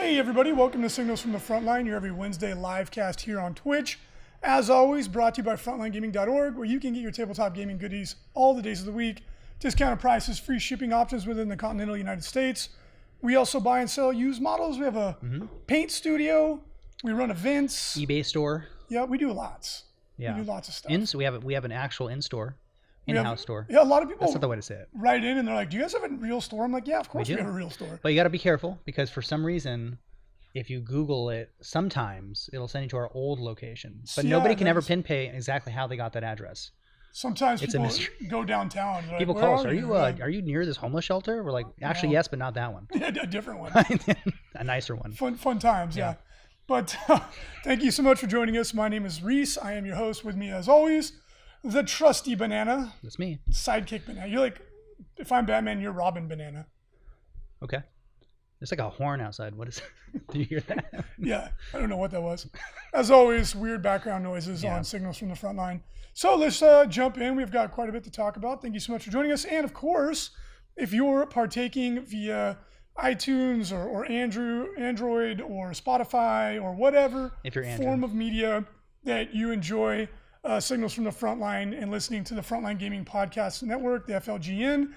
Hey everybody, welcome to Signals from the Frontline, your every Wednesday live cast here on Twitch. As always, brought to you by frontlinegaming.org, where you can get your tabletop gaming goodies all the days of the week, discounted prices, free shipping options within the continental United States. We also buy and sell used models. We have a paint studio. We run events. eBay store. Yeah, we do lots. Yeah. We do lots of stuff. So we have an actual in-store, in-house store. Yeah, a lot of people. That's not the way to say it. Write in and they're like, "Do you guys have a real store?" I'm like, "Yeah, of course we have a real store." But you got to be careful because for some reason, if you Google it, sometimes it'll send you to our old location. But nobody can ever pinpoint exactly how they got that address. Sometimes people go downtown. People call us, are you near this homeless shelter? We're like, actually, yes, but not that one. Yeah, a different one. A nicer one. Fun times, yeah. But thank you so much for joining us. My name is Reese. I am your host. With me, as always, the trusty Banana. That's me. Sidekick Banana. You're like, if I'm Batman, you're Robin Banana. Okay. There's like a horn outside. What is it? Do you hear that? Yeah, I don't know what that was. As always, weird background noises on Signals from the Frontline. So let's jump in. We've got quite a bit to talk about. Thank you so much for joining us. And of course, if you're partaking via iTunes or Android or Spotify or whatever form of media that you enjoy Signals from the Frontline and listening to the Frontline Gaming Podcast Network, the FLGN,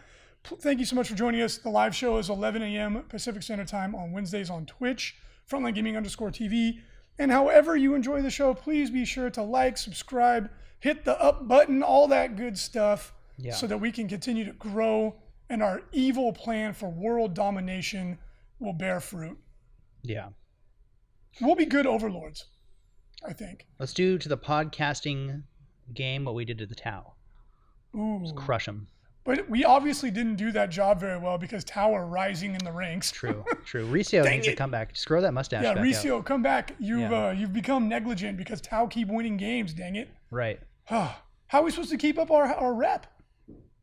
thank you so much for joining us. The live show is 11 a.m. Pacific Standard Time on Wednesdays on Twitch, FrontlineGaming_TV. And however you enjoy the show, please be sure to like, subscribe, hit the up button, all that good stuff, so that we can continue to grow and our evil plan for world domination will bear fruit. Yeah. We'll be good overlords, I think. Let's do to the podcasting game what we did to the Tau. Ooh. Just crush them. But we obviously didn't do that job very well because Tau are rising in the ranks. True. Ricio needs to come back. Just grow that mustache back Ricio, come back. You've become negligent because Tau keep winning games, dang it. Right. How are we supposed to keep up our rep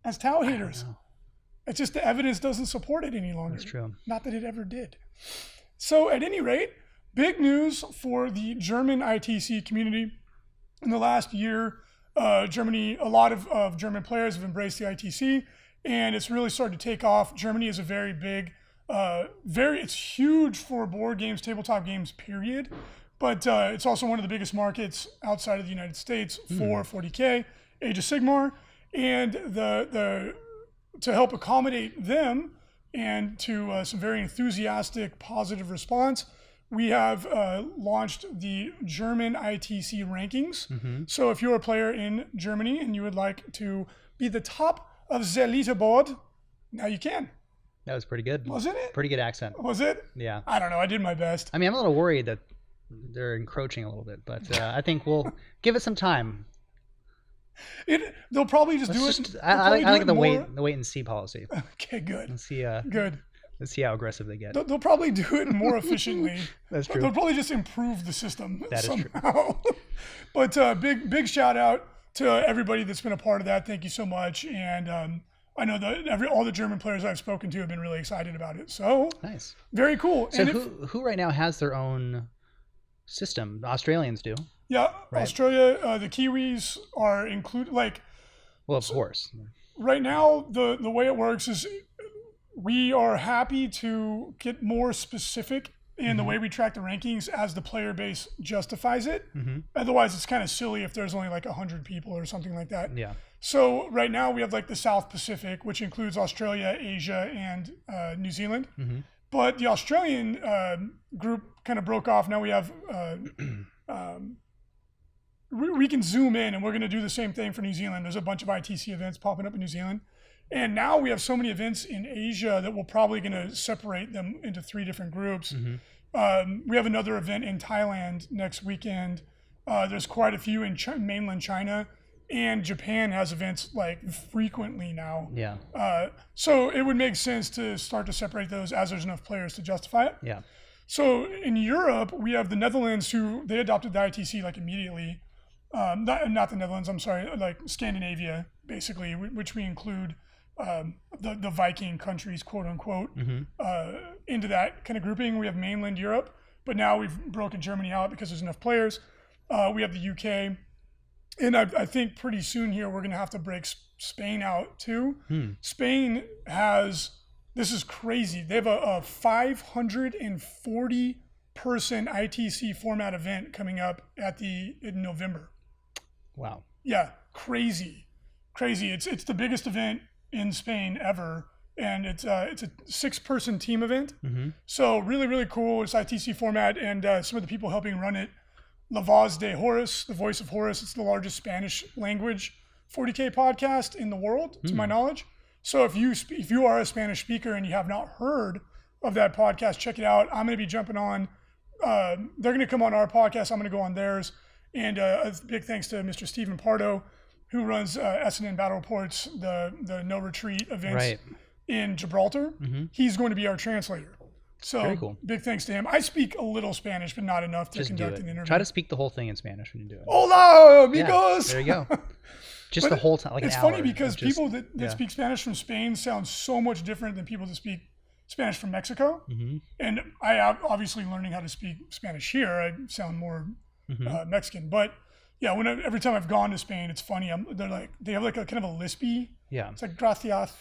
as Tau haters? It's just the evidence doesn't support it any longer. That's true. Not that it ever did. So at any rate, big news for the German ITC community. In the last year, Germany, a lot of German players have embraced the ITC, and it's really started to take off. Germany is a very big, it's huge for board games, tabletop games, period. But it's also one of the biggest markets outside of the United States for 40K, Age of Sigmar, and to help accommodate them and to some very enthusiastic, positive response, we have launched the German ITC rankings. So if you're a player in Germany and you would like to be the top of the leaderboard, now you can. That was pretty good. Wasn't it? Pretty good accent. Was it? Yeah. I don't know. I did my best. I mean, I'm a little worried that they're encroaching a little bit, but I think we'll give it some time. They'll probably just do it. I like the wait and see policy. Okay, good. Let's see. Good. Let's see how aggressive they get. They'll probably do it more efficiently. That's true. They'll probably just improve the system somehow. Is true. But big shout out to everybody that's been a part of that. Thank you so much. And I know that all the German players I've spoken to have been really excited about it. So nice. Very cool. So who right now has their own system? The Australians do. Yeah, right. Australia, the Kiwis are included. Well, of course. Right now, the way it works is we are happy to get more specific in the way we track the rankings as the player base justifies it. Otherwise, it's kind of silly if there's only like 100 people or something like that. Yeah. So right now we have like the South Pacific, which includes Australia, Asia, and New Zealand. But the Australian group kind of broke off. Now we have we can zoom in, and we're going to do the same thing for New Zealand. There's a bunch of ITC events popping up in New Zealand. And now we have so many events in Asia that we're probably going to separate them into 3 different groups. We have another event in Thailand next weekend. There's quite a few in mainland China, and Japan has events like frequently now. Yeah. So it would make sense to start to separate those as there's enough players to justify it. Yeah. So in Europe, we have the Netherlands they adopted the ITC like immediately. Not the Netherlands, I'm sorry, like Scandinavia, basically, which we include the Viking countries, quote unquote, into that kind of grouping. We have mainland Europe, but now we've broken Germany out because there's enough players. We have the UK, and I think pretty soon here we're going to have to break Spain out too. Spain has This is crazy. They have a 540 person ITC format event coming up in November. Wow. Yeah, crazy. It's the biggest event in Spain ever, and it's a 6-person team event. So really, really cool. It's ITC format, and some of the people helping run it, La Voz de Horus, the voice of Horus. It's the largest Spanish language 40K podcast in the world, to my knowledge. So if you are a Spanish speaker and you have not heard of that podcast, check it out. I'm going to be jumping on. They're going to come on our podcast. I'm going to go on theirs. And a big thanks to Mr. Stephen Pardo, who runs SNN Battle Reports, the No Retreat events in Gibraltar. He's going to be our translator. So very cool. Big thanks to him. I speak a little Spanish, but not enough to conduct an interview. Try to speak the whole thing in Spanish when you do it. Hola, amigos! Yeah, there you go. Just the whole time, like it's an funny hour. because people that speak Spanish from Spain sound so much different than people that speak Spanish from Mexico. And I obviously learning how to speak Spanish here, I sound more Mexican. But yeah, every time I've gone to Spain, it's funny. They have like a kind of a lispy. Yeah. It's like gracias.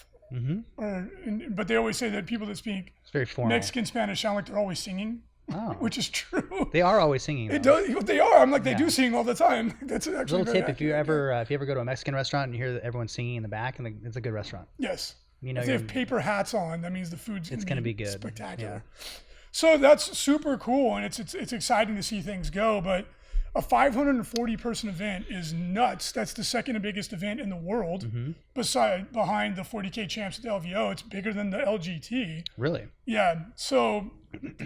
But they always say that people that speak very Mexican Spanish sound like they're always singing. Oh. Which is true. They are always singing. It does. They are. I'm like, they do sing all the time. That's actually a little tip. If you ever go to a Mexican restaurant and you hear everyone singing in the back, and it's a good restaurant. Yes. If they have paper hats on, that means the food's going to be good. Spectacular. Yeah. So that's super cool, and it's exciting to see things go. But a 540 person event is nuts. That's the second biggest event in the world, behind the 40K champs at the LVO. It's bigger than the LGT. Really? Yeah. So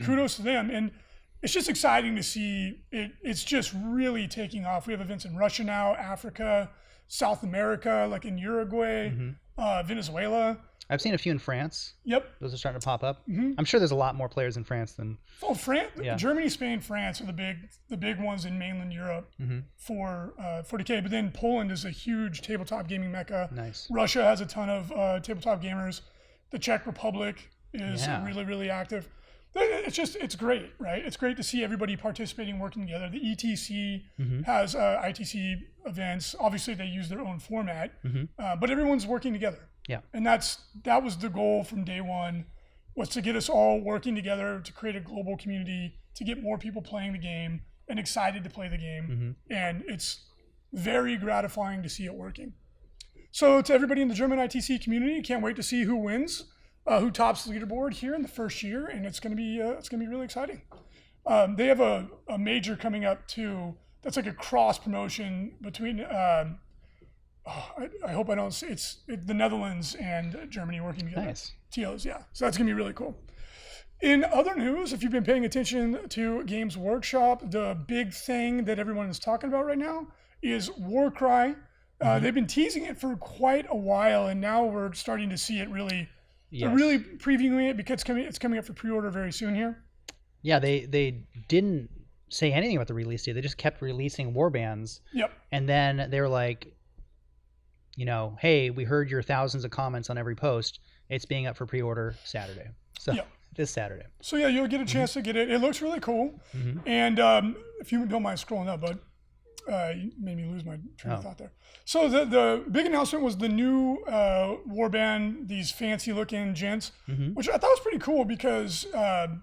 kudos to them, and it's just exciting to see it. It's just really taking off. We have events in Russia now, Africa, South America, like in Uruguay, Venezuela. I've seen a few in France. Yep. Those are starting to pop up. I'm sure there's a lot more players in France than. Oh, France, Germany, Spain, France are the big ones in mainland Europe for 40K. But then Poland is a huge tabletop gaming mecca. Nice. Russia has a ton of tabletop gamers. The Czech Republic is really, really active. It's great, right? It's great to see everybody participating, working together. The ETC has ITC events. Obviously, they use their own format, but everyone's working together. Yeah. And that was the goal from day one, was to get us all working together to create a global community, to get more people playing the game and excited to play the game. And it's very gratifying to see it working. So to everybody in the German ITC community, can't wait to see who wins. Who tops the leaderboard here in the first year, and it's going to be really exciting. They have a major coming up too. That's like a cross promotion between. I hope I don't say it's the Netherlands and Germany working together. Nice. TOs, yeah. So that's gonna be really cool. In other news, if you've been paying attention to Games Workshop, the big thing that everyone is talking about right now is Warcry. They've been teasing it for quite a while, and now we're starting to see it really. They're really previewing it because it's coming up for pre-order very soon here. Yeah, they didn't say anything about the release date. They just kept releasing Warbands. Yep. And then they were like, hey, we heard your thousands of comments on every post. It's being up for pre-order Saturday. So this Saturday. So yeah, you'll get a chance to get it. It looks really cool. And if you don't mind scrolling up, bud, you made me lose my train of thought there. So the big announcement was the new warband, these fancy looking gents, which I thought was pretty cool because they're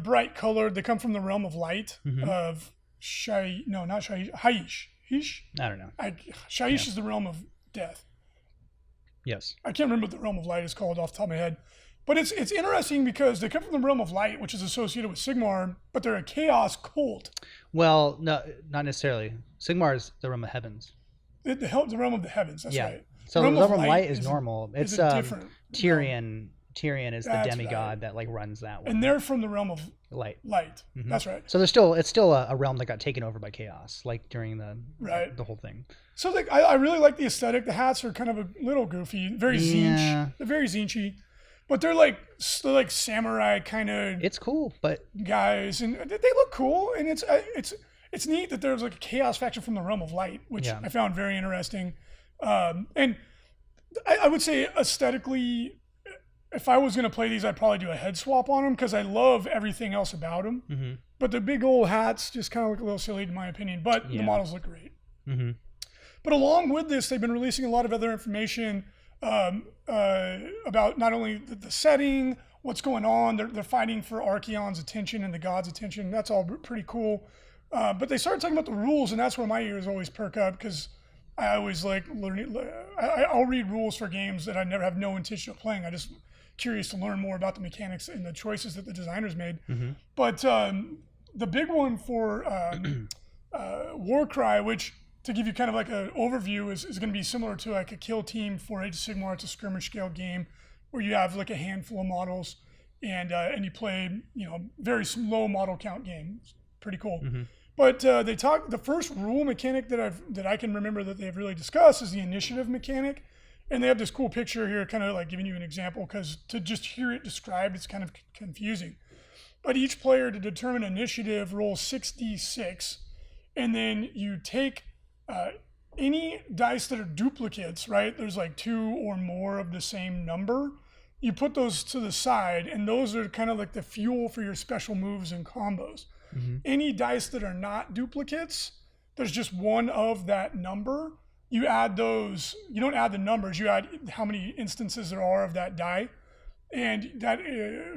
bright colored. They come from the realm of light of Haish. Hish? I don't know. Shaish is the realm of death. Yes. I can't remember what the realm of light is called off the top of my head. But it's interesting because they come from the realm of light, which is associated with Sigmar, but they're a chaos cult. Well, no, not necessarily. Sigmar is the realm of heavens. The realm of the heavens, that's right. So the realm of light is normal. It's different. Tyrion. Tyrion is the demigod that runs that one. And they're from the realm of light. That's right. So it's still a realm that got taken over by chaos, like during the whole thing. So I really like the aesthetic. The hats are kind of a little goofy, very Zinch. They're very Zinchy, but they're like samurai kind of. It's cool, but guys, and they look cool, and it's neat that there's like a chaos faction from the realm of light, which I found very interesting. And I would say aesthetically, if I was going to play these, I'd probably do a head swap on them because I love everything else about them. But the big old hats just kind of look a little silly in my opinion, but the models look great. But along with this, they've been releasing a lot of other information about not only the setting, what's going on. They're fighting for Archeon's attention and the gods' attention. That's all pretty cool. But they started talking about the rules, and that's where my ears always perk up because I always like learning. I'll read rules for games that I never have no intention of playing. I just curious to learn more about the mechanics and the choices that the designers made. But the big one for Warcry, which to give you kind of like an overview, is going to be similar to like a kill team for Age of Sigmar. It's a skirmish scale game where you have like a handful of models and you play, very low model count game. It's pretty cool. But they talk. The first rule mechanic that I can remember that they've really discussed is the initiative mechanic, and they have this cool picture here, kind of like giving you an example because to just hear it described, it's kind of confusing. But each player to determine initiative rolls 6d6, and then you take any dice that are duplicates. Right? There's like 2 or more of the same number. You put those to the side, and those are kind of like the fuel for your special moves and combos. Any dice that are not duplicates, there's just one of that number. You add those, you don't add the numbers, you add how many instances there are of that die. And that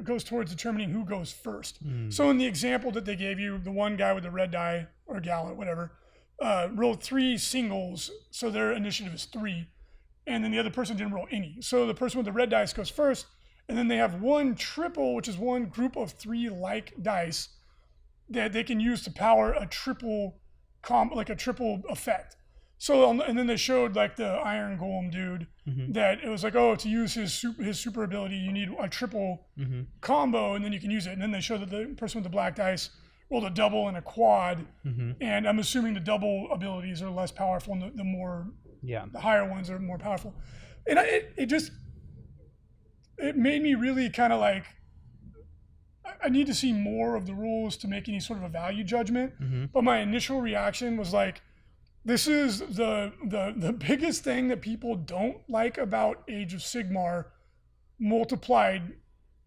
goes towards determining who goes first. So in the example that they gave you, the one guy with the red die, or gal, whatever, rolled 3 singles, so their initiative is 3. And then the other person didn't roll any. So the person with the red dice goes first, and then they have one triple, which is one group of 3 like dice that they can use to power a triple like a triple effect. So, and then they showed like the Iron Golem dude that it was like, oh, to use his super ability, you need a triple combo, and then you can use it. And then they showed that the person with the black dice rolled a double and a quad, and I'm assuming the double abilities are less powerful, and the higher ones are more powerful. And it made me really kind of like, I need to see more of the rules to make any sort of a value judgment. But my initial reaction was like, this is the biggest thing that people don't like about Age of Sigmar multiplied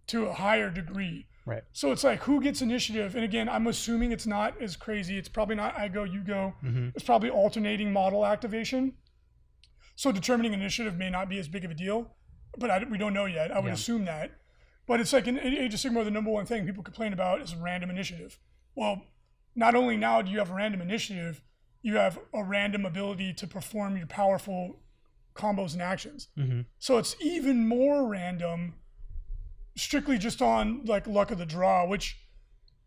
to a higher degree. Right. So it's like, who gets initiative? And again, I'm assuming it's not as crazy. It's probably not I go, you go. It's probably alternating model activation. So determining initiative may not be as big of a deal, but we don't know yet. I would assume that. But it's like in Age of Sigmar, the number one thing people complain about is random initiative. Well, not only now do you have random initiative, you have a random ability to perform your powerful combos and actions. So it's even more random, strictly just on like luck of the draw, which,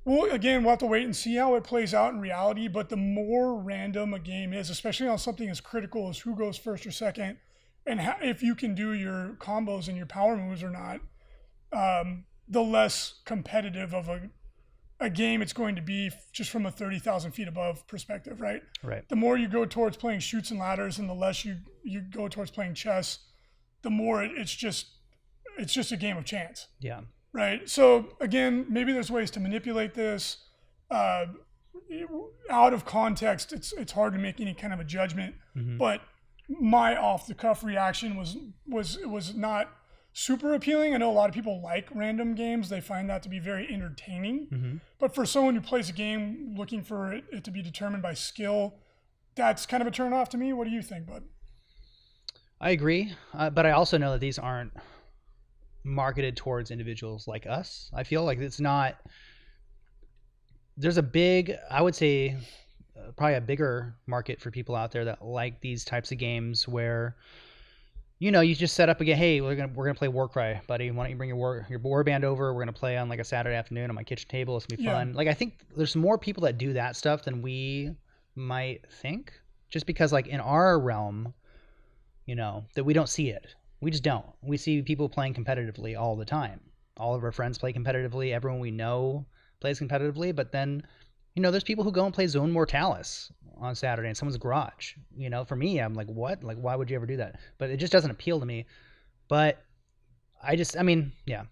well, again, we'll have to wait and see how it plays out in reality. But the more random a game is, especially on something as critical as who goes first or second, and if you can do your combos and your power moves or not, the less competitive of a game it's going to be just from a 30,000 feet above perspective, right? Right. The more you go towards playing chutes and ladders, and the less you go towards playing chess, the more it's just a game of chance. Yeah. Right. So again, maybe there's ways to manipulate this. Out of context, it's hard to make any kind of a judgment. But my off the cuff reaction was not super appealing. I know a lot of people like random games. They find that to be very entertaining. But for someone who plays a game looking for it to be determined by skill, that's kind of a turn off to me. What do you think, bud? I agree. But I also know that these aren't marketed towards individuals like us. I feel like it's not, there's a big, I would say probably a bigger market for people out there that like these types of games where, you just set up again. Hey, we're gonna play Warcry, buddy. Why don't you bring your warband over? We're gonna play on like a Saturday afternoon on my kitchen table. It's gonna be fun. Like I think there's more people that do that stuff than we might think. Just because like in our realm, that we don't see it. We just don't. We see people playing competitively all the time. All of our friends play competitively. Everyone we know plays competitively. But then, there's people who go and play Zone Mortalis on Saturday in someone's garage. For me, I'm like, what? Like, why would you ever do that? But it just doesn't appeal to me. But yeah.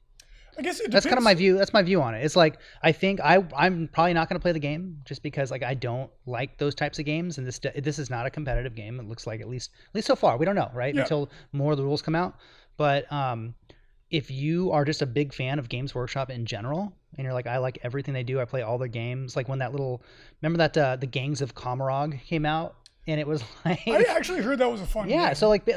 I guess it that's kind of my view. That's my view on it. It's like, I think I'm probably not going to play the game just because like I don't like those types of games. And this is not a competitive game. It looks like at least so far. We don't know, right? Yeah. Until more of the rules come out. But if you are just a big fan of Games Workshop in general, and you're like, I like everything they do. I play all their games. Like when remember that the Gangs of Kamarog came out? and it was like I actually heard that was a fun game. So like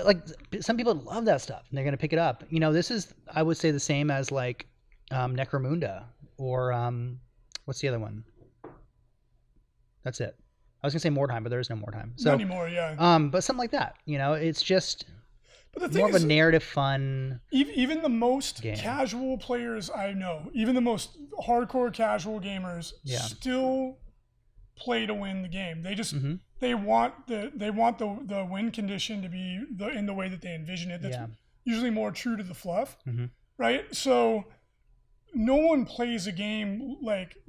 some people love that stuff and they're gonna pick it up. This is, I would say, the same as like Necromunda or what's the other one? That's it. I was gonna say Mordheim, but there is no Mordheim. So not anymore, yeah. But something like that. It's just but the thing more is, of a narrative fun. Even the most game. casual players I know, even the most hardcore casual gamers, still play to win the game. They just they want the win condition to be in the way that they envision it. That's usually more true to the fluff, right? So no one plays a game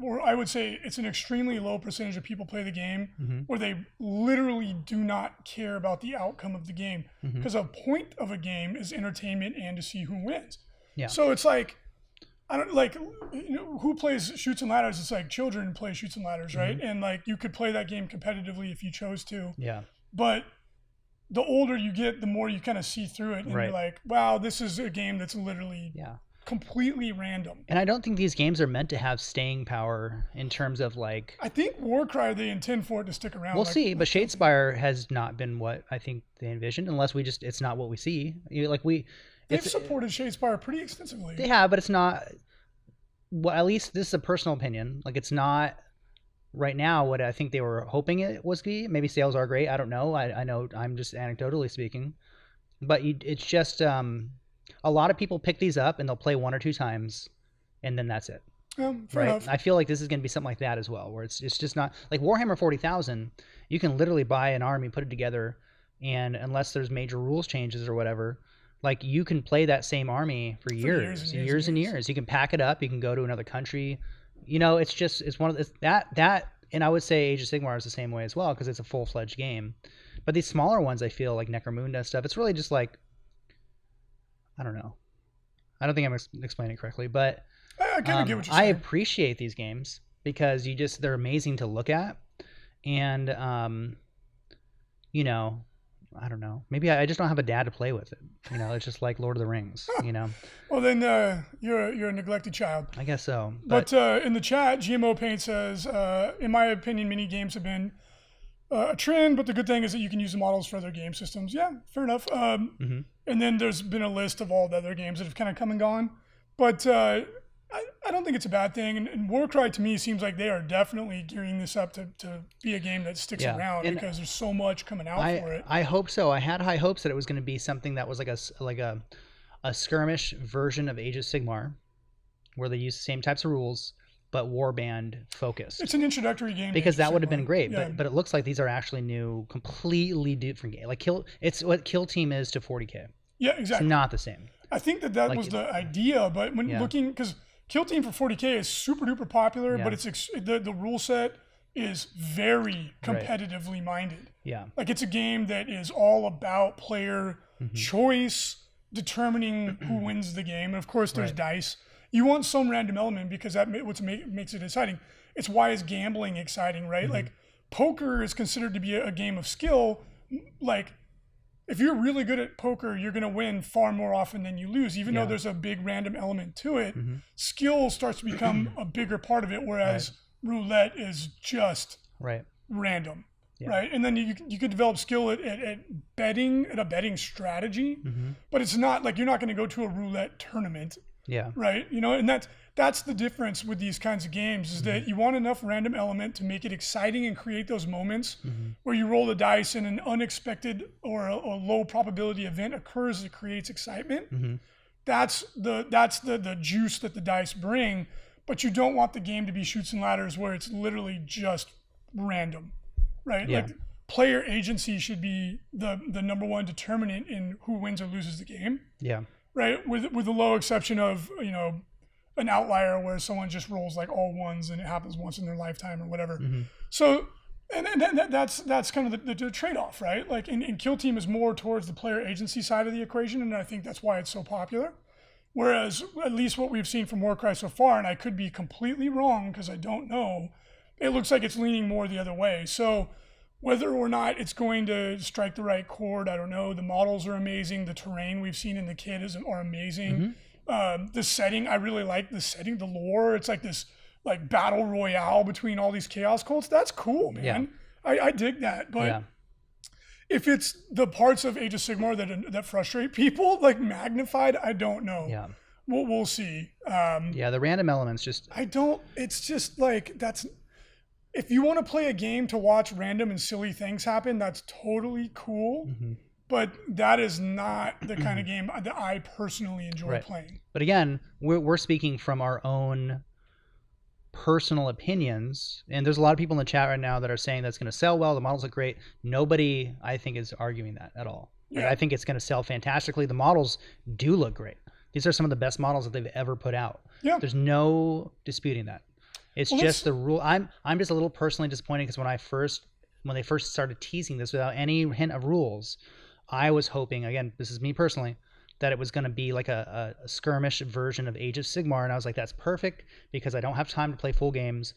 or I would say it's an extremely low percentage of people play the game where they literally do not care about the outcome of the game, because a point of a game is entertainment and to see who wins. Yeah. So it's like, I don't who plays Shoots and Ladders. It's like children play Shoots and Ladders, right? And like you could play that game competitively if you chose to. Yeah. But the older you get, the more you kind of see through it, and you're like, wow, this is a game that's literally completely random. And I don't think these games are meant to have staying power in terms of like. I think Warcry, they intend for it to stick around. We'll see, but Shadespire has not been what I think they envisioned, unless it's not what we see. They've supported Shadespire pretty extensively. They have, but it's not. Well, at least this is a personal opinion. Like, it's not right now what I think they were hoping it was to be. Maybe sales are great. I don't know. I know I'm just anecdotally speaking, but it's just a lot of people pick these up and they'll play 1 or 2 times, and then that's it. Fair enough. I feel like this is going to be something like that as well, where it's just not like Warhammer 40,000. You can literally buy an army, put it together, and unless there's major rules changes or whatever, like you can play that same army for years and years. You can pack it up. You can go to another country. It's one of that. And I would say Age of Sigmar is the same way as well, because it's a full-fledged game. But these smaller ones, I feel like Necromunda stuff, it's really just like, I don't know. I don't think I'm explaining it correctly, but I kind of get what you're I saying. appreciate these games because they're amazing to look at, and I don't know. Maybe I just don't have a dad to play with it. It's just like Lord of the Rings. Well, then you're a neglected child. I guess so. But in the chat, GMO Paint says, in my opinion, mini games have been a trend, but the good thing is that you can use the models for other game systems. Yeah, fair enough. And then there's been a list of all the other games that have kind of come and gone. But I don't think it's a bad thing. And Warcry, to me, seems like they are definitely gearing this up to be a game that sticks around, because there's so much coming out for it. I hope so. I had high hopes that it was going to be something that was like a skirmish version of Age of Sigmar, where they use the same types of rules, but warband focused. It's an introductory game. Because that would have been great. Yeah. But it looks like these are actually new, completely different games. Like it's what Kill Team is to 40K. Yeah, exactly. It's not the same. I think that was the idea, but when looking, because Kill Team for 40K is super duper popular, but it's the rule set is very competitively minded. Yeah. Like it's a game that is all about player choice, determining who wins the game. And of course there's dice. You want some random element because that makes it exciting. It's why is gambling exciting, right? Like poker is considered to be a game of skill. Like if you're really good at poker, you're going to win far more often than you lose, even though there's a big random element to it. Skill starts to become a bigger part of it, whereas roulette is just random, right? And then you could develop skill at betting, at a betting strategy, but it's not like you're not going to go to a roulette tournament. Yeah. Right. And that's the difference with these kinds of games is that you want enough random element to make it exciting and create those moments where you roll the dice and an unexpected or a low probability event occurs that creates excitement. That's the juice that the dice bring, but you don't want the game to be Shoots and Ladders where it's literally just random, right? Yeah. Like player agency should be the number one determinant in who wins or loses the game. Yeah. Right, with the low exception of an outlier where someone just rolls like all ones and it happens once in their lifetime or whatever. So, and that's kind of the trade-off, right? Like in Kill Team is more towards the player agency side of the equation, and I think that's why it's so popular. Whereas at least what we've seen from Warcry so far, and I could be completely wrong because I don't know, it looks like it's leaning more the other way. So whether or not it's going to strike the right chord, I don't know. The models are amazing. The terrain we've seen in the kit are amazing. The setting, I really like the setting, the lore. It's like this like battle royale between all these chaos cults. That's cool, man. I dig that. But If it's the parts of Age of Sigmar that frustrate people, like magnified, I don't know. Yeah. We'll see. Yeah, the random elements just. It's just like that's. If you want to play a game to watch random and silly things happen, that's totally cool. Mm-hmm. But that is not the kind of game that I personally enjoy playing. But again, we're speaking from our own personal opinions, and there's a lot of people in the chat right now that are saying that's going to sell well, the models look great. Nobody, I think, is arguing that at all. Like, I think it's going to sell fantastically. The models do look great. These are some of the best models that they've ever put out. Yeah. There's no disputing that. It's just the rule. I'm just a little personally disappointed because when they first started teasing this without any hint of rules, I was hoping, again, this is me personally, that it was going to be like a skirmish version of Age of Sigmar, and I was like, that's perfect because I don't have time to play full games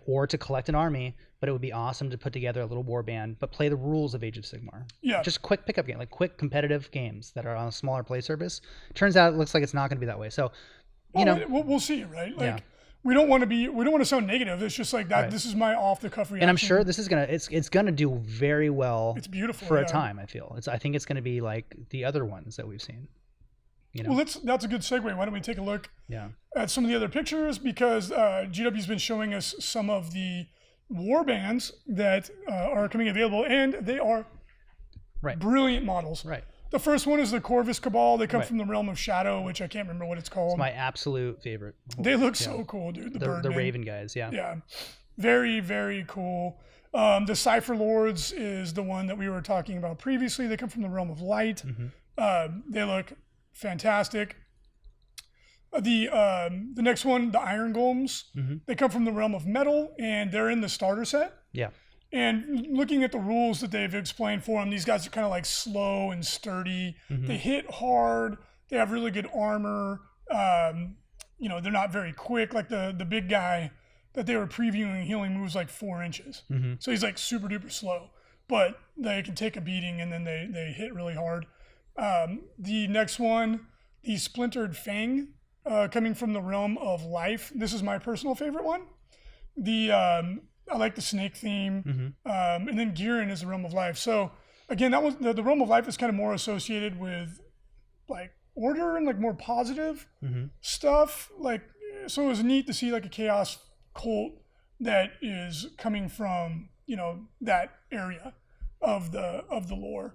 or to collect an army, but it would be awesome to put together a little warband, but play the rules of Age of Sigmar. Yeah. Just quick pickup game, like quick competitive games that are on a smaller play surface. Turns out it looks like it's not going to be that way. So, we'll see, right? Like, we don't want to sound negative. It's just like that. Right. This is my off the cuff reaction. And I'm sure this is it's gonna do very well. It's beautiful for a time. I feel I think it's gonna be like the other ones that we've seen. Well, that's a good segue. Why don't we take a look at some of the other pictures, because GW's been showing us some of the warbands that are coming available, and they are brilliant models. Right. The first one is the Corvus Cabal. They come from the Realm of Shadow, which I can't remember what it's called. It's my absolute favorite. They look so cool, dude. The Raven guys, Yeah. Very, very cool. The Cypher Lords is the one that we were talking about previously. They come from the Realm of Light. Mm-hmm. They look fantastic. The next one, the Iron Golems, they come from the Realm of Metal, and they're in the starter set. Yeah. And looking at the rules that they've explained for them, these guys are kind of like slow and sturdy. Mm-hmm. They hit hard. They have really good armor. They're not very quick. Like the big guy that they were previewing, he only moves like 4 inches. Mm-hmm. So he's like super duper slow. But they can take a beating, and then they hit really hard. The next one, the Splintered Fang, coming from the Realm of Life. This is my personal favorite one. I like the snake theme. Mm-hmm. And then Giran is the Realm of Life. So again, that was the Realm of Life is kind of more associated with like order and like more positive stuff. Like, so it was neat to see like a chaos cult that is coming from, that area of the lore.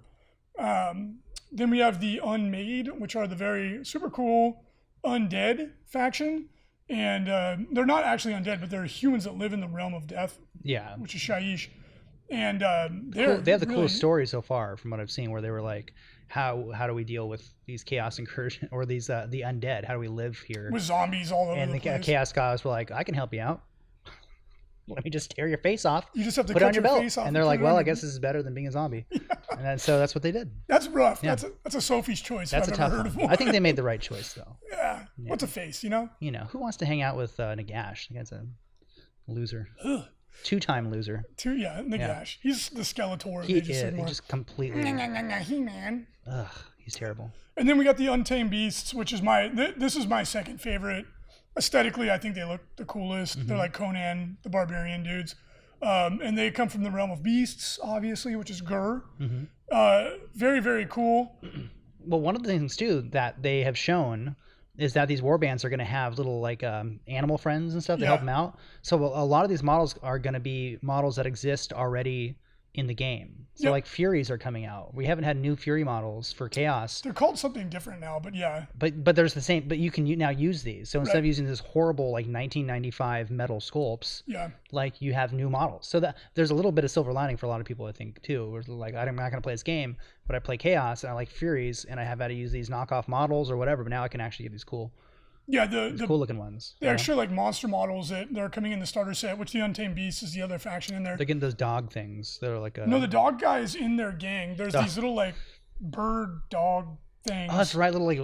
Then we have the Unmade, which are the very super cool undead faction. And they're not actually undead, but they're humans that live in the realm of death. Yeah. Which is Shaiish. And they have the coolest story so far from what I've seen, where they were like, how do we deal with these chaos incursion or these the undead? How do we live here with zombies all over the place? And the chaos gods were like, I can help you out. Let me just tear your face off. You just have to put cut it on your belt. Face off. And they're like, well, I guess this is better than being a zombie. Yeah. And then, so that's what they did. That's rough. Yeah. That's a Sophie's choice. That's I've a tough heard one. of I think they made the right choice, though. Yeah. What's a face, who wants to hang out with Nagash? That's a loser. Ugh. Two-time loser. Nagash. Yeah. He's the Skeletor. He is. He just completely. He-Man. Ugh, he's terrible. And then we got the Untamed Beasts, which is this is my second favorite. Aesthetically, I think they look the coolest. Mm-hmm. They're like Conan, the barbarian dudes. And they come from the realm of beasts, obviously, which is Gur. Mm-hmm. Very, very cool. Well, one of the things, too, that they have shown is that these warbands are going to have little, like, animal friends and stuff to help them out. So a lot of these models are going to be models that exist already in the game. So, like, Furies are coming out. We haven't had new Fury models for Chaos. They're called something different now, but yeah. But there's the same, but you can now use these. So instead of using this horrible, like, 1995 metal sculpts, like, you have new models. So that there's a little bit of silver lining for a lot of people, I think, too. Where like, I'm not going to play this game, but I play Chaos, and I like Furies, and I have had to use these knockoff models or whatever, but now I can actually get these cool... Yeah, the cool looking ones. The extra like monster models that are coming in the starter set, which the Untamed Beast is the other faction in there. They're getting those dog things that are like No, the dog guy is in their gang. There's these little like bird dog things. Oh, that's right, little like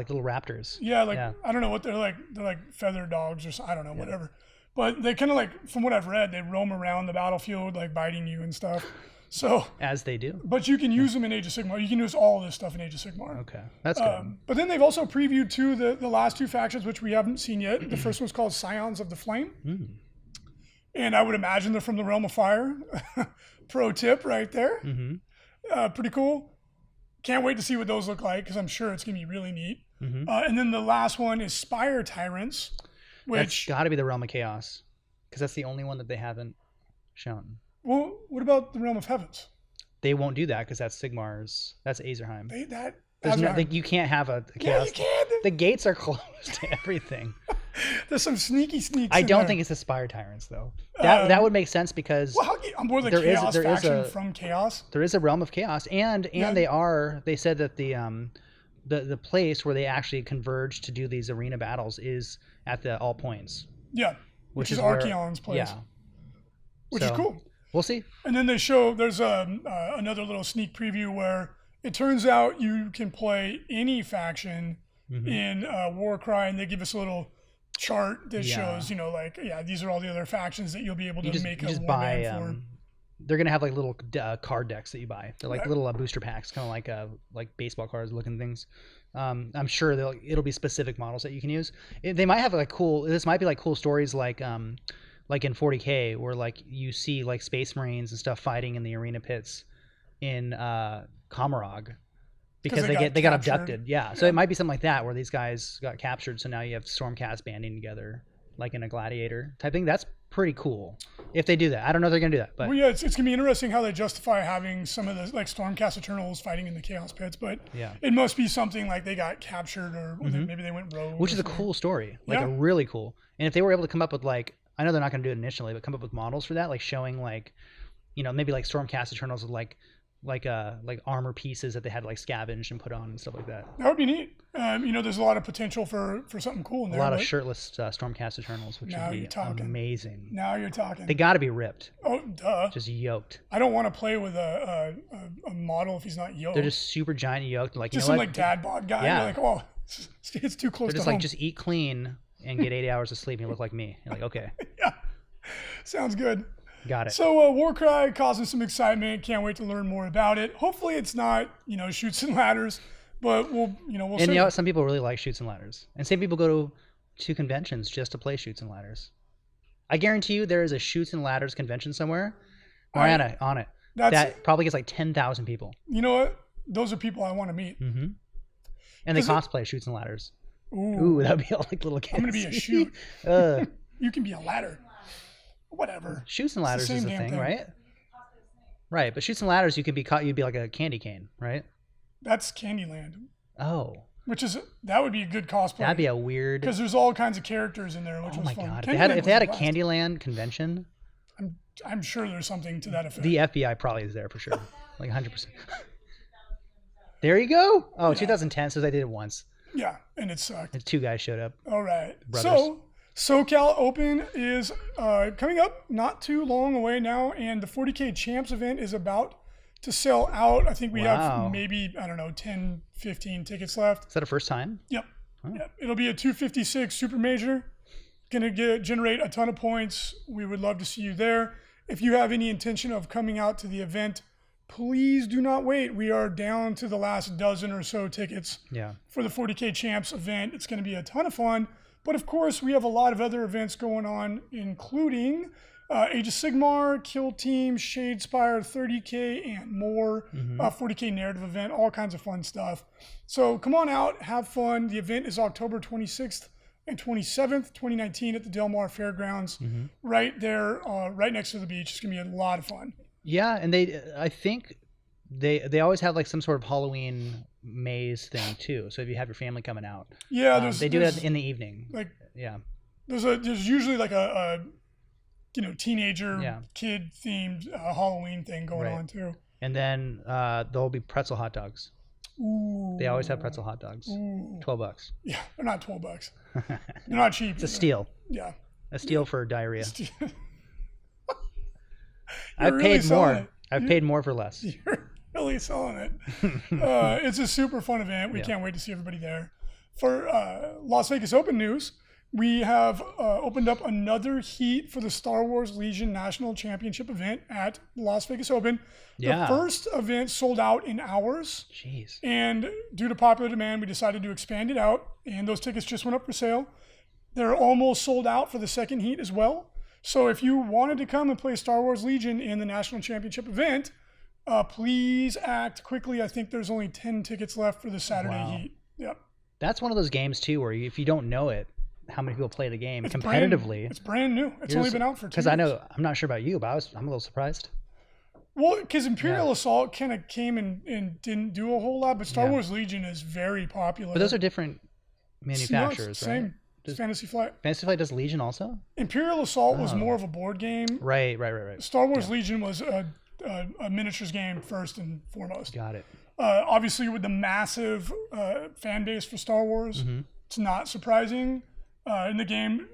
little raptors. Yeah, I don't know what they're like. They're like feather dogs or I don't know, whatever. But they kind of like, from what I've read, they roam around the battlefield like biting you and stuff. So as they do. But you can use them in Age of Sigmar. You can use all of this stuff in Age of Sigmar. Okay, that's good. But then they've also previewed too the last two factions, which we haven't seen yet. The first one's called Scions of the Flame. And I would imagine they're from the Realm of Fire. Pro tip right there. Pretty cool. Can't wait to see what those look like because I'm sure it's going to be really neat. Mm-hmm. And then the last one is Spire Tyrants, which... That's got to be the Realm of Chaos because that's the only one that they haven't shown. Well, what about the Realm of Heavens? They won't do that because that's Sigmar's. That's Azerheim. You can't have a Chaos. Yeah, you can. The gates are closed to everything. There's some sneaky sneaks. I don't think it's the Spire Tyrants though. That would make sense because I'm more the Chaos faction from Chaos. There is a Realm of Chaos, and they said that the place where they actually converge to do these arena battles is at the All Points. Yeah, which is Archaon's place. Yeah, which is cool. We'll see. And then there's another little sneak preview where it turns out you can play any faction in Warcry, and they give us a little chart that shows, these are all the other factions that you'll be able to make a warband for. They're gonna have like little card decks that you buy. They're like little booster packs, kind of like baseball cards looking things. I'm sure it'll be specific models that you can use. They might have this might be like cool stories like in 40K where like you see like Space Marines and stuff fighting in the arena pits in Kamarog because they got abducted. Yeah. So it might be something like that where these guys got captured. So now you have Stormcast banding together like in a gladiator type thing. That's pretty cool if they do that. I don't know if they're gonna do that, but it's gonna be interesting how they justify having some of the like Stormcast Eternals fighting in the Chaos Pits, but it must be something like they got captured or maybe they went rogue, which is a cool story, a really cool. And if they were able to come up with like, I know they're not gonna do it initially, but come up with models for that, like showing like, maybe like Stormcast Eternals with like armor pieces that they had to like scavenge and put on and stuff like that. That would be neat. There's a lot of potential for something cool in there. A lot of shirtless Stormcast Eternals, which would be amazing. Now you're talking. They got to be ripped. Oh, duh. Just yoked. I don't want to play with a model if he's not yoked. They're just super giant yoked. Like just some like dad bod guy. Yeah. You're like, oh, it's too close to home. They're just eat clean and get 8 hours of sleep and you look like me. You're like, okay. Yeah. Sounds good. Got it. So Warcry causing some excitement. Can't wait to learn more about it. Hopefully it's not, Chutes and Ladders, but we'll see. And some people really like Chutes and Ladders. And some people go to conventions just to play Chutes and Ladders. I guarantee you there is a Chutes and Ladders convention somewhere. Mariana on it. That probably gets like 10,000 people. You know what? Those are people I want to meet. Mm-hmm. And they cosplay Chutes and Ladders. Ooh, that would be all like little kids. I'm going to be a chute. You can be a ladder. Whatever. Chutes and Ladders is a thing, right? Right, but Chutes and Ladders, you'd be like a candy cane, right? That's Candyland. Oh. That would be a good cosplay. That'd be a weird. Because there's all kinds of characters in there, which was fun. Oh my god! If they had a Candyland convention, I'm sure there's something to that effect. The FBI probably is there for sure, like 100%. There you go. Oh, yeah. 2010. So they did it once. Yeah, and it sucked. And 2 guys showed up. All right. Brothers. So SoCal Open is coming up not too long away now, and the 40K Champs event is about to sell out. I think we have maybe, 10, 15 tickets left. Is that a first time? Yep. Oh. Yep. It'll be a 256 super major. Going to generate a ton of points. We would love to see you there. If you have any intention of coming out to the event, please do not wait. We are down to the last dozen or so tickets for the 40K Champs event. It's going to be a ton of fun. But of course, we have a lot of other events going on, including Age of Sigmar, Kill Team, Shadespire, 30K, and more. 40K narrative event, all kinds of fun stuff. So come on out, have fun. The event is October 26th and 27th, 2019 at the Del Mar Fairgrounds, right there, right next to the beach. It's going to be a lot of fun. Yeah, and I think they always have like some sort of Halloween maze thing too. So if you have your family coming out, they do that in the evening. There's usually like a teenager kid themed Halloween thing going on too. And then there'll be pretzel hot dogs. Ooh. They always have pretzel hot dogs. Ooh. $12. Yeah, they're not $12. They're not cheap. It's a steal. Yeah. A steal for diarrhea. I've paid more. I've paid more for less. You're really selling it. It's a super fun event. We can't wait to see everybody there. For Las Vegas Open news, we have opened up another heat for the Star Wars Legion National Championship event at Las Vegas Open. The first event sold out in hours. Jeez. And due to popular demand, we decided to expand it out. And those tickets just went up for sale. They're almost sold out for the second heat as well. So if you wanted to come and play Star Wars Legion in the National Championship event, Please act quickly. I think there's only 10 tickets left for the Saturday heat. Yep. That's one of those games too where if you don't know it, how many people play the game It's competitively. It's brand new. It's only been out for 2 Because years. I know, I'm not sure about you, but I'm a little surprised. Well, because Imperial Assault kind of came and didn't do a whole lot, but Star Wars Legion is very popular. But those are different manufacturers, no, right? Same. Fantasy Flight. Fantasy Flight does Legion also? Imperial Assault was more of a board game. Right. Star Wars Legion was a miniatures game first and foremost. Got it. Obviously, with the massive fan base for Star Wars, it's not surprising. In the game,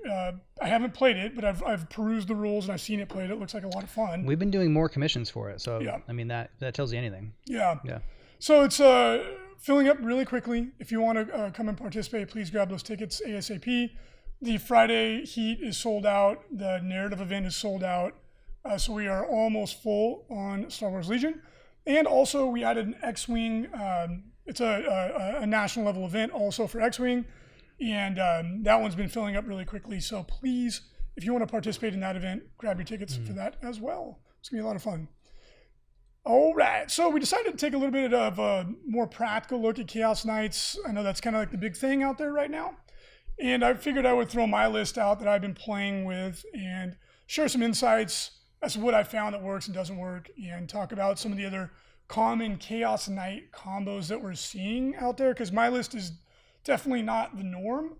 I haven't played it, but I've perused the rules and I've seen it played. It looks like a lot of fun. We've been doing more commissions for it, so I mean that tells you anything. Yeah. So it's filling up really quickly. If you want to come and participate, please grab those tickets ASAP. The Friday heat is sold out. The narrative event is sold out. So we are almost full on Star Wars Legion. And also we added an X-Wing. It's a national level event also for X-Wing. And that one's been filling up really quickly. So please, if you want to participate in that event, grab your tickets for that as well. It's going to be a lot of fun. All right. So we decided to take a little bit of a more practical look at Chaos Knights. I know that's kind of like the big thing out there right now. And I figured I would throw my list out that I've been playing with and share some insights as to what I found that works and doesn't work, and talk about some of the other common Chaos Knight combos that we're seeing out there, because my list is definitely not the norm.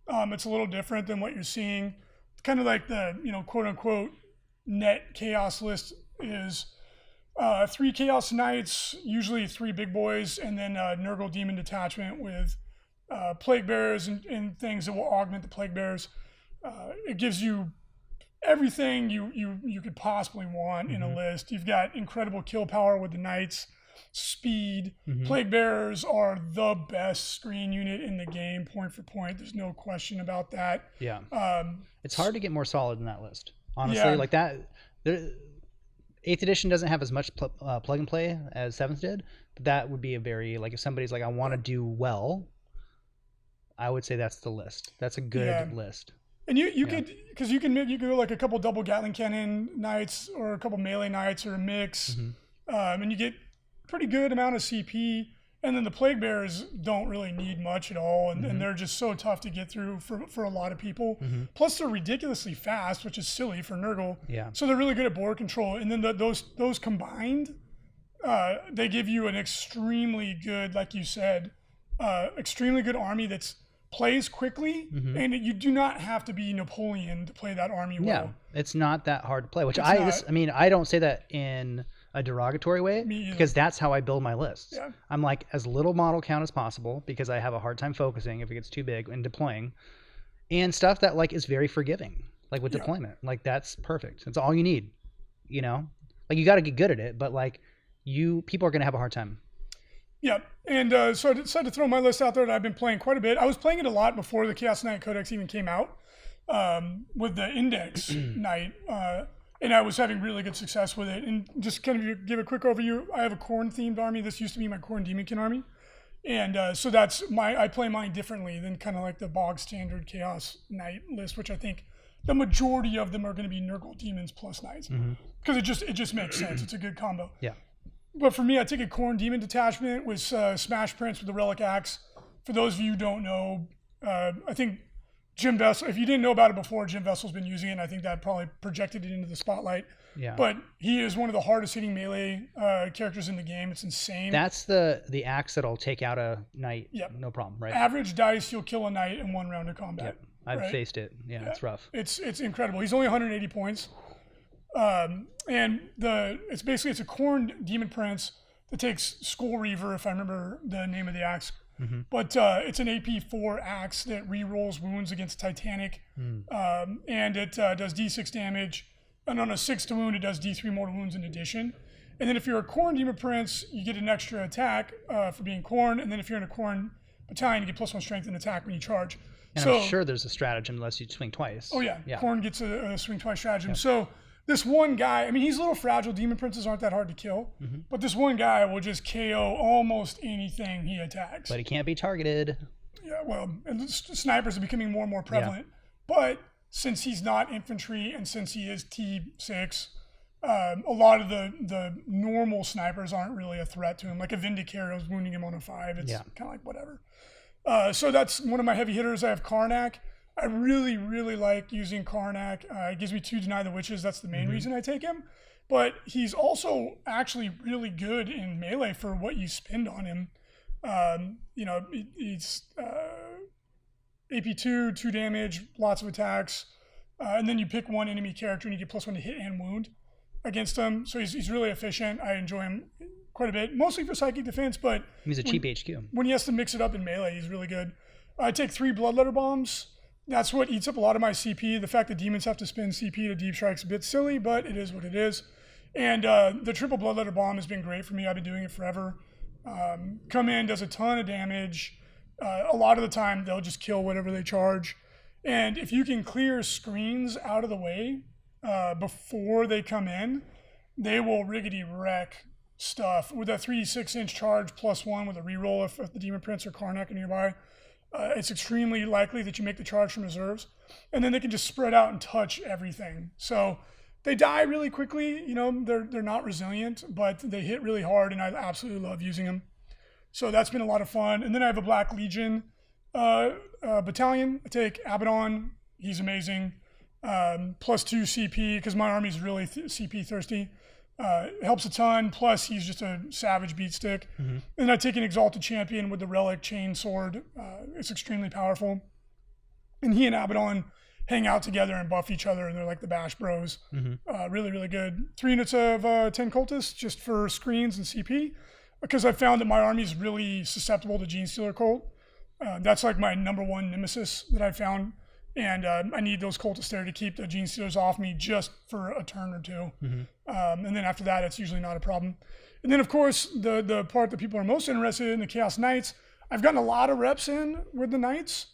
It's a little different than what you're seeing. It's kind of like the, quote unquote net chaos list is 3 Chaos Knights, usually 3 big boys, and then Nurgle Demon Detachment with Plague Bearers and things that will augment the Plague Bearers. It gives you everything you could possibly want in a list. You've got incredible kill power with the Knights, speed. Plague Bearers are the best screen unit in the game, point for point. There's no question about that. Yeah. It's hard to get more solid than that list, honestly. Like that, 8th edition doesn't have as much plug and play as 7th did, but that would be a very, like, if somebody's like, I want to do well, I would say that's the list. That's a good list. And you could, because you can go like a couple double Gatling Cannon Knights or a couple melee Knights or a mix, and you get pretty good amount of CP. And then the Plague Bearers don't really need much at all, and they're just so tough to get through for a lot of people. Plus, they're ridiculously fast, which is silly for Nurgle. Yeah. So they're really good at board control. And then those combined, they give you an extremely good, like you said, extremely good army that's plays quickly, and you do not have to be Napoleon to play that army well. Yeah, it's not that hard to play, which I mean, I don't say that in a derogatory way, because that's how I build my lists. Yeah. I'm like, as little model count as possible, because I have a hard time focusing if it gets too big and deploying, and stuff that like is very forgiving, like with deployment. Like that's perfect. That's all you need, like you got to get good at it, but like people are going to have a hard time. Yeah, and so I decided to throw my list out there that I've been playing quite a bit. I was playing it a lot before the Chaos Knight Codex even came out with the Index Knight, and I was having really good success with it. And just kind of give a quick overview, I have a Khorne-themed army. This used to be my Khorne Demonkin army. And so that's I play mine differently than kind of like the bog standard Chaos Knight list, which I think the majority of them are going to be Nurgle Demons plus Knights. Because it just makes sense. It's a good combo. Yeah. But for me, I take a Khorne Demon Detachment with Smash Prince with the Relic Axe. For those of you who don't know, I think Jim Vessel, if you didn't know about it before, Jim Vessel's been using it, and I think that probably projected it into the spotlight. Yeah. But he is one of the hardest hitting melee characters in the game. It's insane. That's the axe that'll take out a knight. Yep. No problem, right? Average dice, you'll kill a knight in 1 round of combat. Yep. I've faced it. Yeah, it's rough. It's incredible. He's only 180 points. And it's a Khorne Demon Prince that takes Skull Reaver, if I remember the name of the axe. But it's an AP4 axe that re-rolls wounds against Titanic, and it does D6 damage, and on a 6 to wound, it does D3 mortal wounds in addition. And then if you're a Khorne Demon Prince, you get an extra attack for being Khorne, and then if you're in a Khorne battalion, you get +1 strength and attack when you charge. And I'm sure there's a stratagem unless you swing twice. Oh yeah. Khorne gets a swing twice stratagem. Yep. So this one guy, I mean, he's a little fragile. Demon Princes aren't that hard to kill. But this one guy will just KO almost anything he attacks. But he can't be targeted. Yeah, well, and snipers are becoming more and more prevalent. Yeah. But since he's not infantry and since he is T6, a lot of the normal snipers aren't really a threat to him. Like a Vindicator is wounding him on a 5. It's kind of like whatever. So that's one of my heavy hitters. I have Karnak. I really, really like using Karnak. It gives me 2 Deny the Witches. That's the main reason I take him. But he's also actually really good in melee for what you spend on him. You know, he's AP2, 2 damage, lots of attacks. And then you pick one enemy character and you get +1 to hit and wound against him. So he's really efficient. I enjoy him quite a bit, mostly for psychic defense, but he's a cheap HQ. When he has to mix it up in melee, he's really good. I take 3 Bloodletter Bombs. That's what eats up a lot of my CP. The fact that demons have to spend CP to deep strike's a bit silly, but it is what it is. And the triple Bloodletter Bomb has been great for me. I've been doing it forever. Come in, does a ton of damage. A lot of the time, they'll just kill whatever they charge. And if you can clear screens out of the way before they come in, they will riggedy wreck stuff. With a 3-6-inch charge +1 with a reroll if the Demon Prince or Karnak are nearby, it's extremely likely that you make the charge from reserves. And then they can just spread out and touch everything. So they die really quickly. You know, they're not resilient, but they hit really hard, and I absolutely love using them. So that's been a lot of fun. And then I have a Black Legion battalion. I take Abaddon. He's amazing. +2 CP because my army's really CP thirsty. Helps a ton. Plus, he's just a savage beat stick. And I take an Exalted Champion with the Relic Chain Sword. It's extremely powerful. And he and Abaddon hang out together and buff each other, and they're like the Bash Bros. Really, really good. 3 units of 10 cultists just for screens and CP, because I found that my army is really susceptible to Gene Stealer Cult. That's like my #1 nemesis that I found. And I need those cultists there to keep the Gene Stealers off me just for a turn or 2. And then after that, it's usually not a problem. And then, of course, the part that people are most interested in, the Chaos Knights. I've gotten a lot of reps in with the Knights,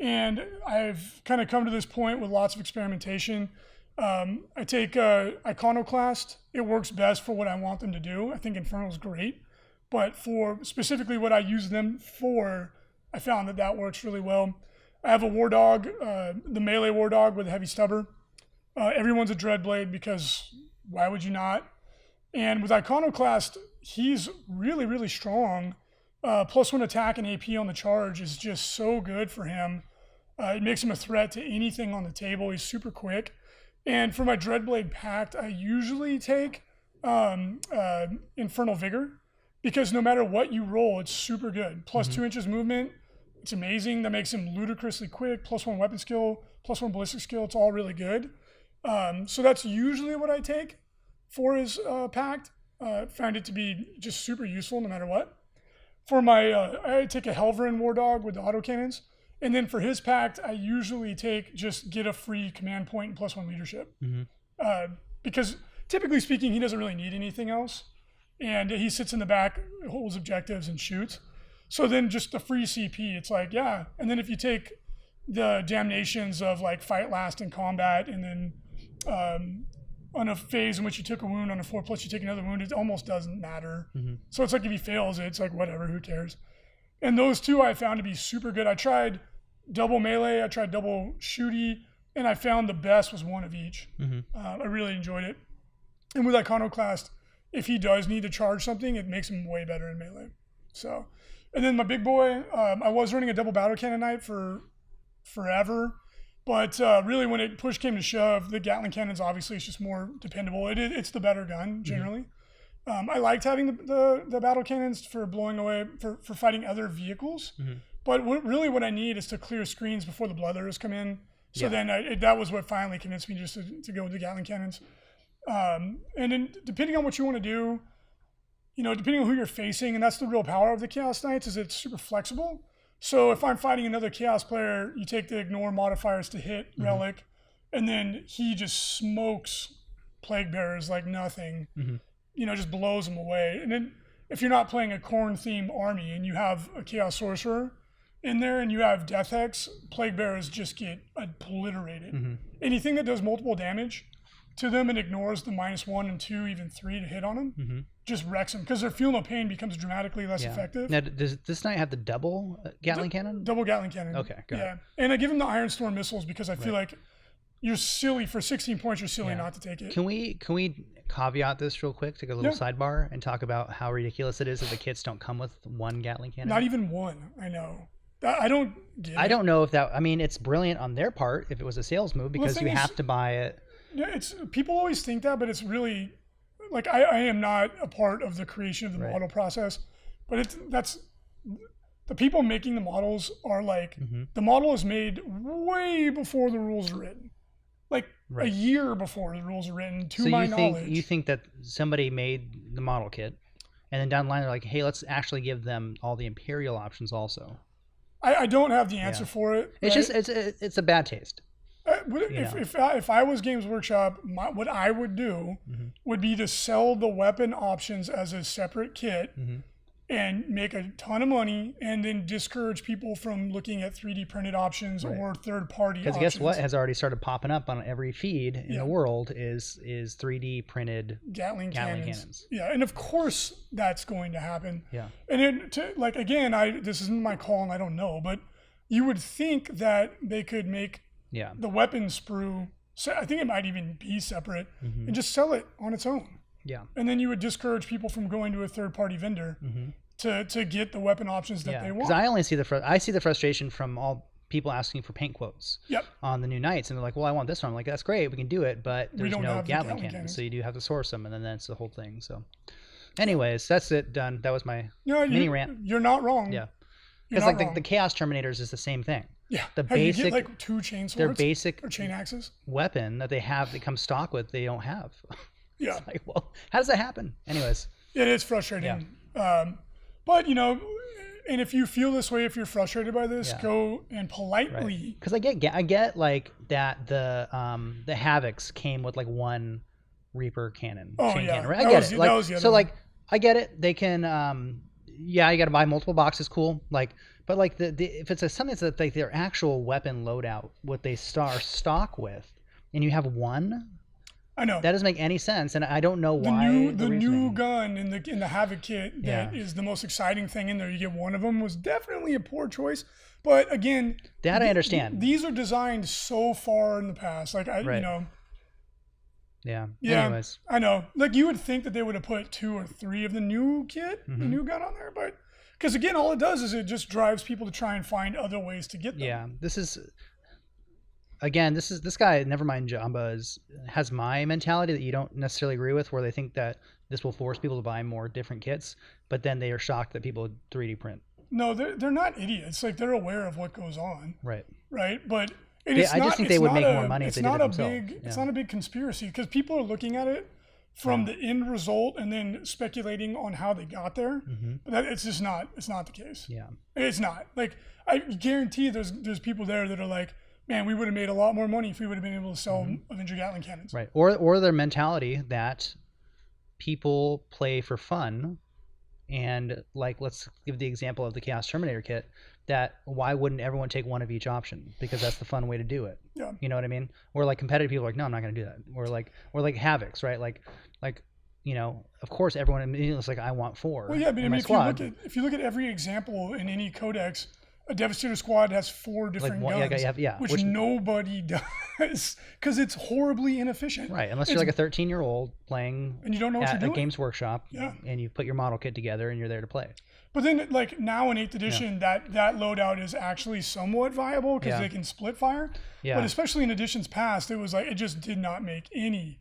and I've kind of come to this point with lots of experimentation. I take Iconoclast. It works best for what I want them to do. I think Infernal is great. But for specifically what I use them for, I found that works really well. I have a War Dog, the melee War Dog with a heavy stubber. Everyone's a Dreadblade because why would you not? And with Iconoclast, he's really, really strong. +1 attack and AP on the charge is just so good for him. It makes him a threat to anything on the table. He's super quick. And for my Dreadblade Pact, I usually take Infernal Vigor because no matter what you roll, it's super good. +2 inches movement. It's amazing. That makes him ludicrously quick. +1 weapon skill, +1 ballistic skill. It's all really good. So that's usually what I take for his pact. Found it to be just super useful no matter what. For my, I take a Helverin War Dog with the autocannons. And then for his pact, I usually just get a free command point and +1 leadership. Because typically speaking, he doesn't really need anything else. And he sits in the back, holds objectives, and shoots. So then just the free CP, it's like, yeah. And then if you take the damnations of like fight last in combat, and then on a phase in which you took a wound on a 4+, you take another wound, it almost doesn't matter. So it's like if he fails, it's like whatever, who cares? And those two I found to be super good. I tried double melee, I tried double shooty, and I found the best was one of each. I really enjoyed it. And with Iconoclast, if he does need to charge something, it makes him way better in melee. So. And then my big boy, I was running a double battle cannon knight for forever, but really when push came to shove, the Gatling cannons obviously is just more dependable. It's the better gun generally. I liked having the battle cannons for blowing away for fighting other vehicles, but what I need is to clear screens before the Bloodletters come in. So then that was what finally convinced me just to go with the Gatling cannons. And then depending on what you want to do. You know, depending on who you're facing, and that's the real power of the Chaos Knights, is it's super flexible. So if I'm fighting another Chaos player, you take the ignore modifiers to hit Relic, and then he just smokes Plague Bearers like nothing. You know, just blows them away. And then if you're not playing a Khorne-themed army and you have a Chaos Sorcerer in there and you have Death Hex, Plague Bearers just get obliterated. Anything that does multiple damage to them and ignores the -1 and 2, even 3 to hit on them, just wrecks them because their Feel No Pain becomes dramatically less effective. Now, does this knight have the double Gatling cannon? Double Gatling cannon. Okay, got it. And I give him the Ironstorm missiles because I feel like, you're silly for 16 points. You're silly Yeah. not to take it. Can we caveat this real quick? Take a little sidebar and talk about how ridiculous it is that the kits don't come with one Gatling cannon. Not even one. I know. I don't get it. I don't know if that. I mean, it's brilliant on their part if it was a sales move because you have to buy it. Yeah, it's people always think that, but it's really like I am not a part of the creation of the model process, but that's the people making the models are like the model is made way before the rules are written, like a year before the rules are written. To my knowledge, you think that somebody made the model kit, and then down the line they're like, hey, let's actually give them all the Imperial options also. I don't have the answer for it. It's just it's a bad taste. If I was Games Workshop, what I would do would be to sell the weapon options as a separate kit and make a ton of money, and then discourage people from looking at 3D printed options or third-party options. Because guess what has already started popping up on every feed in the world is 3D printed Gatling cannons. Yeah, and of course that's going to happen. Yeah. And like again, this isn't my call, and I don't know, but you would think that they could make the weapon sprue. So I think it might even be separate and just sell it on its own. Yeah. And then you would discourage people from going to a third-party vendor to get the weapon options that they want. Because I see the frustration from all people asking for paint quotes on the new knights, and they're like, well, I want this one. I'm like, that's great, we can do it, but there's no Gatling cannons, so you do have to source them, and then that's the whole thing. So anyways, that's it, done. That was my mini rant. You're not wrong. Yeah. Because like the Chaos Terminators is the same thing. Yeah. The basic, you get like 2 chain swords, their basic or chain axes weapon that they have that comes stock with, they don't have. Yeah. It's like, well, how does that happen? Anyways. It is frustrating. Yeah. But and if you feel this way, if you're frustrated by this, go and politely. Because I get like that the Havocs came with like one Reaper cannon. Chain cannon, right? I get it. Like, so like I get it. They can you got to buy multiple boxes, cool. Like, but like if it's something that's like their actual weapon loadout, what they are stock with, and you have one. I know that doesn't make any sense, and I don't know why. The new gun in the Havoc kit that is the most exciting thing in there. You get one of them was definitely a poor choice, but again, that I understand. These are designed so far in the past, like Yeah. Anyways, I know. Like you would think that they would have put 2 or 3 of the new kit, the new gun on there, but because again, all it does is it just drives people to try and find other ways to get them. Yeah. This guy, Nevermind Jamba, has my mentality that you don't necessarily agree with, where they think that this will force people to buy more different kits, but then they are shocked that people 3D print. No, they're not idiots. Like they're aware of what goes on. Right. But I just think they would make more money if they did it themselves. It's not a big conspiracy because people are looking at it from the end result and then speculating on how they got there. But it's just not. It's not the case. Yeah. It's not. Like I guarantee there's people there that are like, man, we would have made a lot more money if we would have been able to sell Avenger Gatling cannons. Right. Or their mentality that people play for fun, and like let's give the example of the Chaos Terminator kit. That why wouldn't everyone take one of each option? Because that's the fun way to do it. Yeah. You know what I mean? Or like competitive people are like, no, I'm not going to do that. Or like Havocs, right? Like of course everyone immediately is like, I want 4. Well, yeah, but I mean, if you look at every example in any codex, a Devastator squad has 4 different guns, which nobody does because it's horribly inefficient. Right, unless you're like a 13-year-old playing and you don't know what you're doing. At Games Workshop, and you put your model kit together and you're there to play. But then, like now in 8th edition, that loadout is actually somewhat viable because they can split fire. Yeah. But especially in editions past, it was like it just did not make any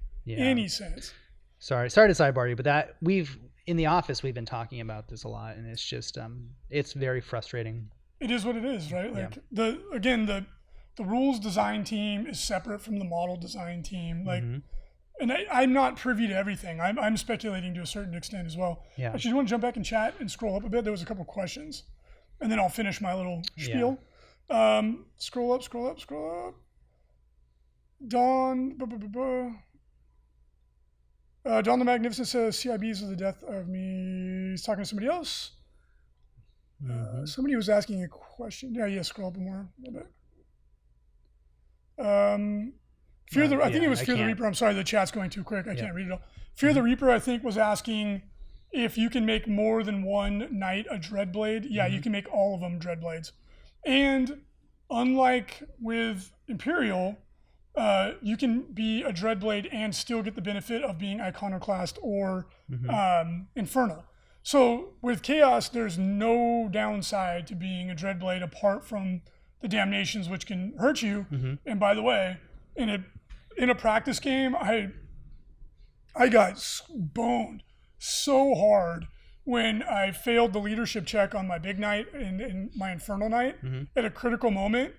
sense. Sorry to sidebar you, but in the office we've been talking about this a lot, and it's just it's very frustrating. It is what it is, right? Like the rules design team is separate from the model design team. Like, and I'm not privy to everything. I'm speculating to a certain extent as well. Yeah. Actually, you want to jump back in chat and scroll up a bit? There was a couple questions, and then I'll finish my little spiel. Scroll up. Dawn. Dawn the Magnificent says CIBs are the death of me. He's talking to somebody else. Somebody was asking a question. Scroll up more a little bit. I think it was Fear the Reaper. I'm sorry, the chat's going too quick. I can't read it all. Fear the Reaper, I think, was asking if you can make more than one knight a Dreadblade. Yeah, you can make all of them Dreadblades. And unlike with Imperial, you can be a Dreadblade and still get the benefit of being Iconoclast or Infernal. So with Chaos, there's no downside to being a Dreadblade apart from the Damnations, which can hurt you. And by the way, in a practice game, I got boned so hard when I failed the leadership check on my big knight and my Infernal Knight at a critical moment.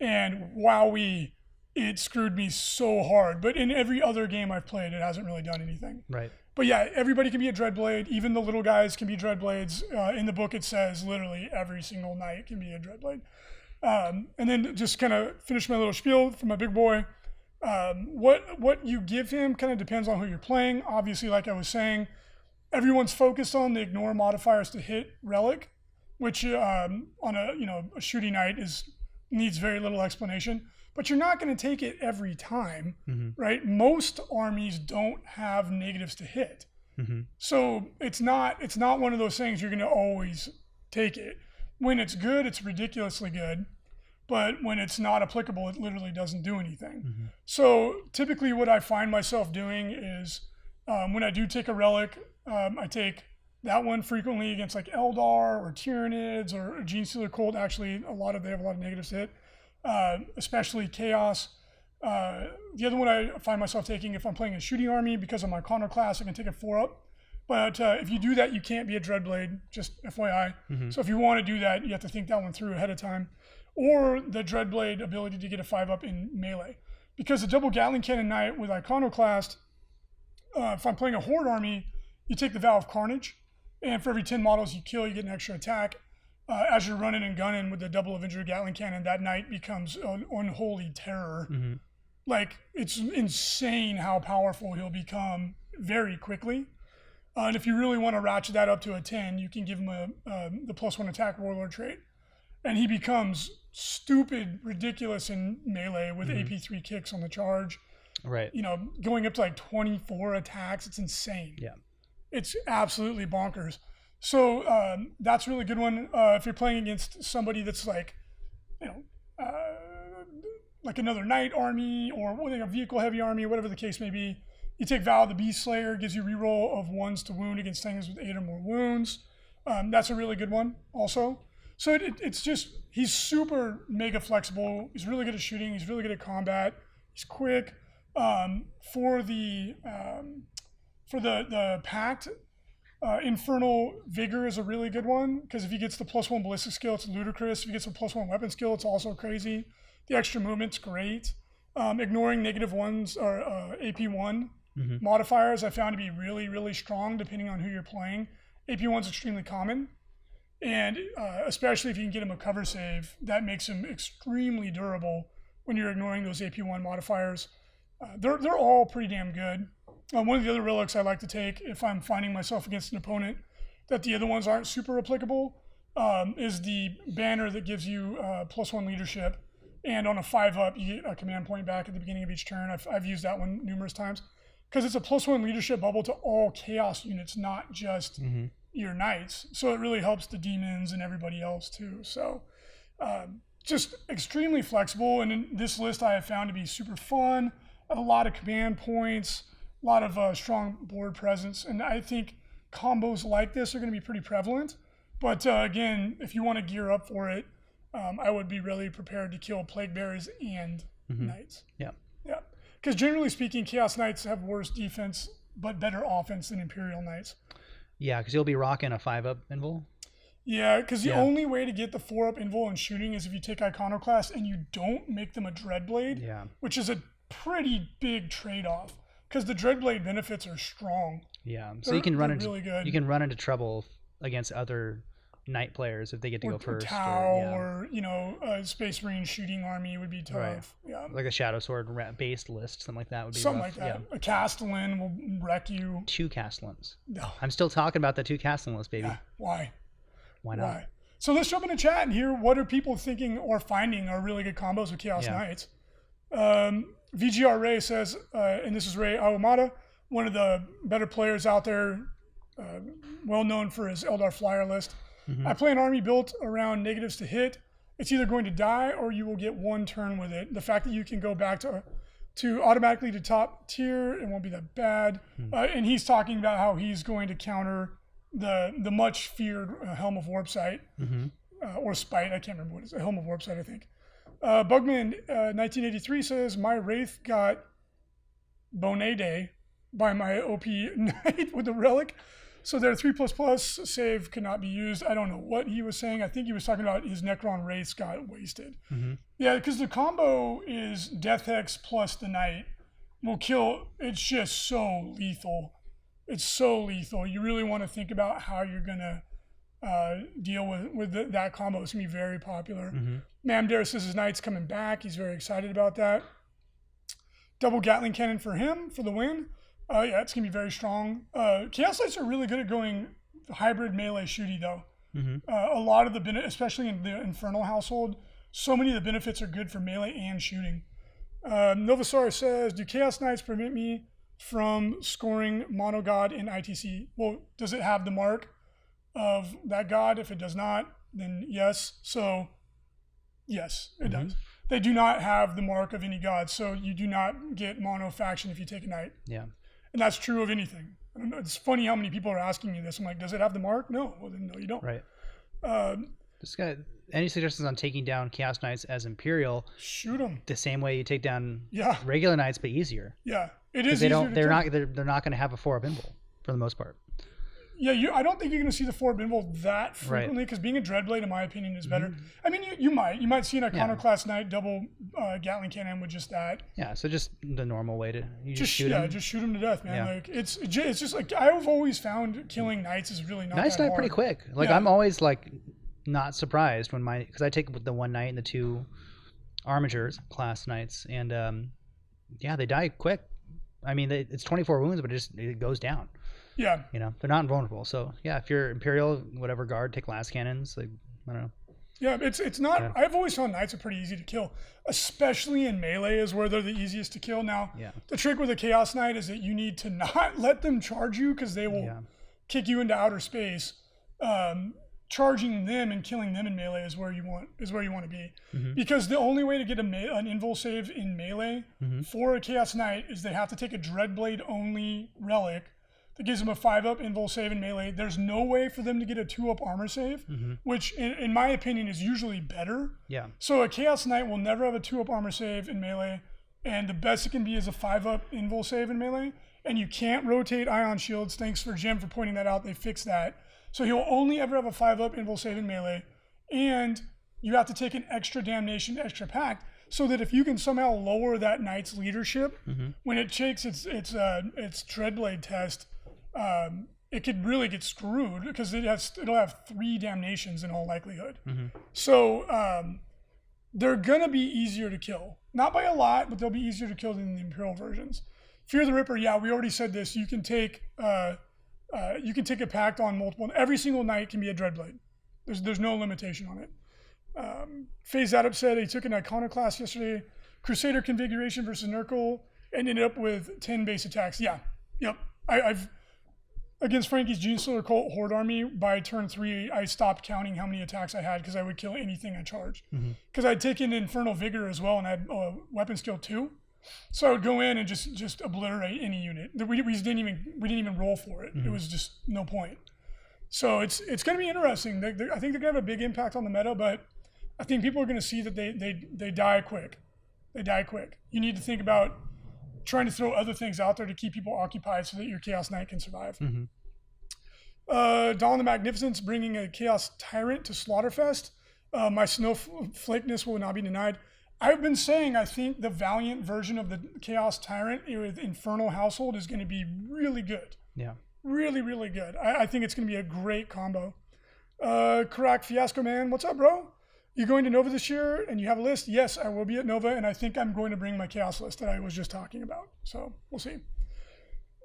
And wowee, it screwed me so hard. But in every other game I've played, it hasn't really done anything. Right. But yeah, everybody can be a Dreadblade. Even the little guys can be Dreadblades. In the book, it says literally every single knight can be a Dreadblade. And then just kind of finish my little spiel for my big boy. What you give him kind of depends on who you're playing. Obviously, like I was saying, everyone's focused on the ignore modifiers to hit relic, which on a shooting knight needs very little explanation. But you're not going to take it every time, right? Most armies don't have negatives to hit, so it's not one of those things you're going to always take it. When it's good, it's ridiculously good. But when it's not applicable, it literally doesn't do anything. So typically what I find myself doing is when I do take a relic, I take that one frequently against like Eldar or Tyranids or Genestealer Cult. Actually, they have a lot of negatives to hit, especially Chaos. The other one I find myself taking if I'm playing a shooting army, because of my Iconoclast, I can take a 4-up. But if you do that, you can't be a Dreadblade, just FYI. So if you want to do that, you have to think that one through ahead of time. Or the Dreadblade ability to get a 5-up in melee. Because the double Gatling Cannon Knight with Iconoclast, if I'm playing a Horde army, you take the Vow of Carnage, and for every 10 models you kill, you get an extra attack. As you're running and gunning with the double Avenger Gatling Cannon, that knight becomes an unholy terror. Like, it's insane how powerful he'll become very quickly. And if you really want to ratchet that up to a 10, you can give him the +1 attack Warlord trait. And he becomes stupid, ridiculous in melee with AP3 kicks on the charge. Right. Going up to like 24 attacks. It's insane. Yeah. It's absolutely bonkers. So that's a really good one. If you're playing against somebody that's like, like another knight army or a vehicle heavy army, or whatever the case may be, you take Vow of the Beast Slayer, gives you reroll of 1s to wound against things with 8 or more wounds. That's a really good one also. So it's just, he's super mega flexible. He's really good at shooting. He's really good at combat. He's quick. For the Pact, Infernal Vigor is a really good one, because if he gets the +1 ballistic skill, it's ludicrous. If he gets a +1 weapon skill, it's also crazy. The extra movement's great. Ignoring -1s or AP1 modifiers I found to be really, really strong depending on who you're playing. AP1's extremely common. And especially if you can get him a cover save, that makes him extremely durable when you're ignoring those AP1 modifiers. They're all pretty damn good. One of the other relics I like to take if I'm finding myself against an opponent that the other ones aren't super applicable is the banner that gives you +1 leadership. And on a 5-up, you get a command point back at the beginning of each turn. I've used that one numerous times because it's a +1 leadership bubble to all Chaos units, not just your knights. So it really helps the demons and everybody else too. So just extremely flexible. And in this list I have found to be super fun, a lot of command points, a lot of strong board presence. And I think combos like this are going to be pretty prevalent. But again, if you want to gear up for it, I would be really prepared to kill Plague Bearers and Knights. Yeah. Because generally speaking, Chaos Knights have worse defense, but better offense than Imperial Knights. Yeah, because you'll be rocking a 5-up invul. Yeah, because the only way to get the 4-up invul in shooting is if you take Iconoclast and you don't make them a Dreadblade, which is a pretty big trade-off. Because the Dreadblade benefits are strong. Yeah, so you can run into trouble against other Knight players if they get to go first. Tau or a Space Marine shooting army would be tough. Right. Yeah, like a Shadow Sword based list, something like that would be something rough. like that. A Castellan will wreck you. 2 Castellans. No, I'm still talking about the 2 Castellan list, baby. Why? Why not? Why? So let's jump into chat and hear what are people thinking or finding are really good combos with Chaos Knights. VGR Ray says, and this is Ray Awamata, one of the better players out there, well known for his Eldar Flyer list. I play an army built around negatives to hit. It's either going to die or you will get 1 turn with it. The fact that you can go back to to automatically to top tier. It won't be that bad. And he's talking about how he's going to counter the much feared Helm of Warpsight or Spite. I can't remember what it is. Helm of Warpsight, I think. Bugman 1983 says, my Wraith got Bonet Day by my OP Knight with the Relic. So their 3++ save could not be used. I don't know what he was saying. I think he was talking about his Necron Wraiths got wasted. Yeah, because the combo is Death Hex plus the Knight will kill. It's just so lethal. It's so lethal. You really want to think about how you're going to deal with that combo. It's going to be very popular. Mamdare says his Knight's coming back. He's very excited about that. Double Gatling Cannon for him for the win. Yeah, it's going to be very strong. Chaos Knights are really good at going hybrid melee shooty, though. A lot of the benefits, especially in the Infernal household, so many of the benefits are good for melee and shooting. Novasaur says, do Chaos Knights prevent me from scoring Mono God in ITC? Well, does it have the mark of that god? If it does not, then yes. So, yes, it does. They do not have the mark of any god, so you do not get mono faction if you take a Knight. Yeah. And that's true of anything. It's funny how many people are asking me this. I'm like, does it have the mark? No. Well, then no, you don't. Right. Any suggestions on taking down Chaos Knights as Imperial? Shoot them. The same way you take down Yeah. regular Knights, but easier. Yeah, it is. They're easier not going to have a 4-up invul for the most part. Yeah, I don't think you're going to see the 4-up invul that frequently because being a Dreadblade, in my opinion, is better. I mean, you might see an Iconoclast Knight double Gatling Cannon with just that. Yeah, so just the normal way to just shoot him. Just shoot him to death, man. Yeah. Like it's just like I've always found killing Knights is really not Knights that die hard. pretty quick. Like I'm always like not surprised when because I take the 1 Knight and the 2 Armigers class Knights, and yeah, they die quick. I mean, it's 24 wounds, but it goes down. Yeah. You know, they're not invulnerable. So yeah, if you're Imperial, whatever guard, take last cannons. Like I don't know. Yeah, it's not. Yeah. I've always found Knights are pretty easy to kill, especially in melee is where they're the easiest to kill. Now, the trick with a Chaos Knight is that you need to not let them charge you because they will kick you into outer space. Charging them and killing them in melee is where you want to be, because the only way to get an invul save in melee for a Chaos Knight is they have to take a Dreadblade only relic that gives them a 5-up invul save in melee. There's no way for them to get a 2-up armor save, which in my opinion is usually better. Yeah. So a Chaos Knight will never have a 2-up armor save in melee, and the best it can be is a 5-up invul save in melee. And you can't rotate Ion Shields. Thanks for Jim for pointing that out. They fixed that. So he'll only ever have a 5-up invul save in melee, and you have to take an extra damnation, extra pact, so that if you can somehow lower that Knight's leadership, when it takes its Dreadblade test, it could really get screwed because it'll have 3 damnations in all likelihood. So they're gonna be easier to kill, not by a lot, but they'll be easier to kill than the Imperial versions. Fear the Ripper, yeah, we already said this. You can take a pact on multiple. Every single Knight can be a Dreadblade. There's no limitation on it. FaZe Adap said he took an Iconoclast yesterday, Crusader configuration versus Nurgle, and ended up with 10 base attacks. Yeah, yep. I've against Frankie's Genestealer Cult Horde Army, by turn 3, I stopped counting how many attacks I had because I would kill anything I charged. Because I'd taken Infernal Vigor as well and I had weapon skill 2. So I would go in and just obliterate any unit. We didn't even roll for it. It was just no point. So it's going to be interesting. I think they're going to have a big impact on the meta, but I think people are going to see that they die quick. They die quick. You need to think about trying to throw other things out there to keep people occupied so that your Chaos Knight can survive. Dawn the Magnificent's bringing a Chaos Tyrant to Slaughterfest. My snowflakeness will not be denied. I've been saying I think the Valiant version of the Chaos Tyrant with Infernal Household is going to be really good. Yeah. Really, really good. I think it's going to be a great combo. Karak Fiasco Man, what's up, bro? You going to Nova this year and you have a list? Yes, I will be at Nova, and I think I'm going to bring my Chaos list that I was just talking about. So we'll see.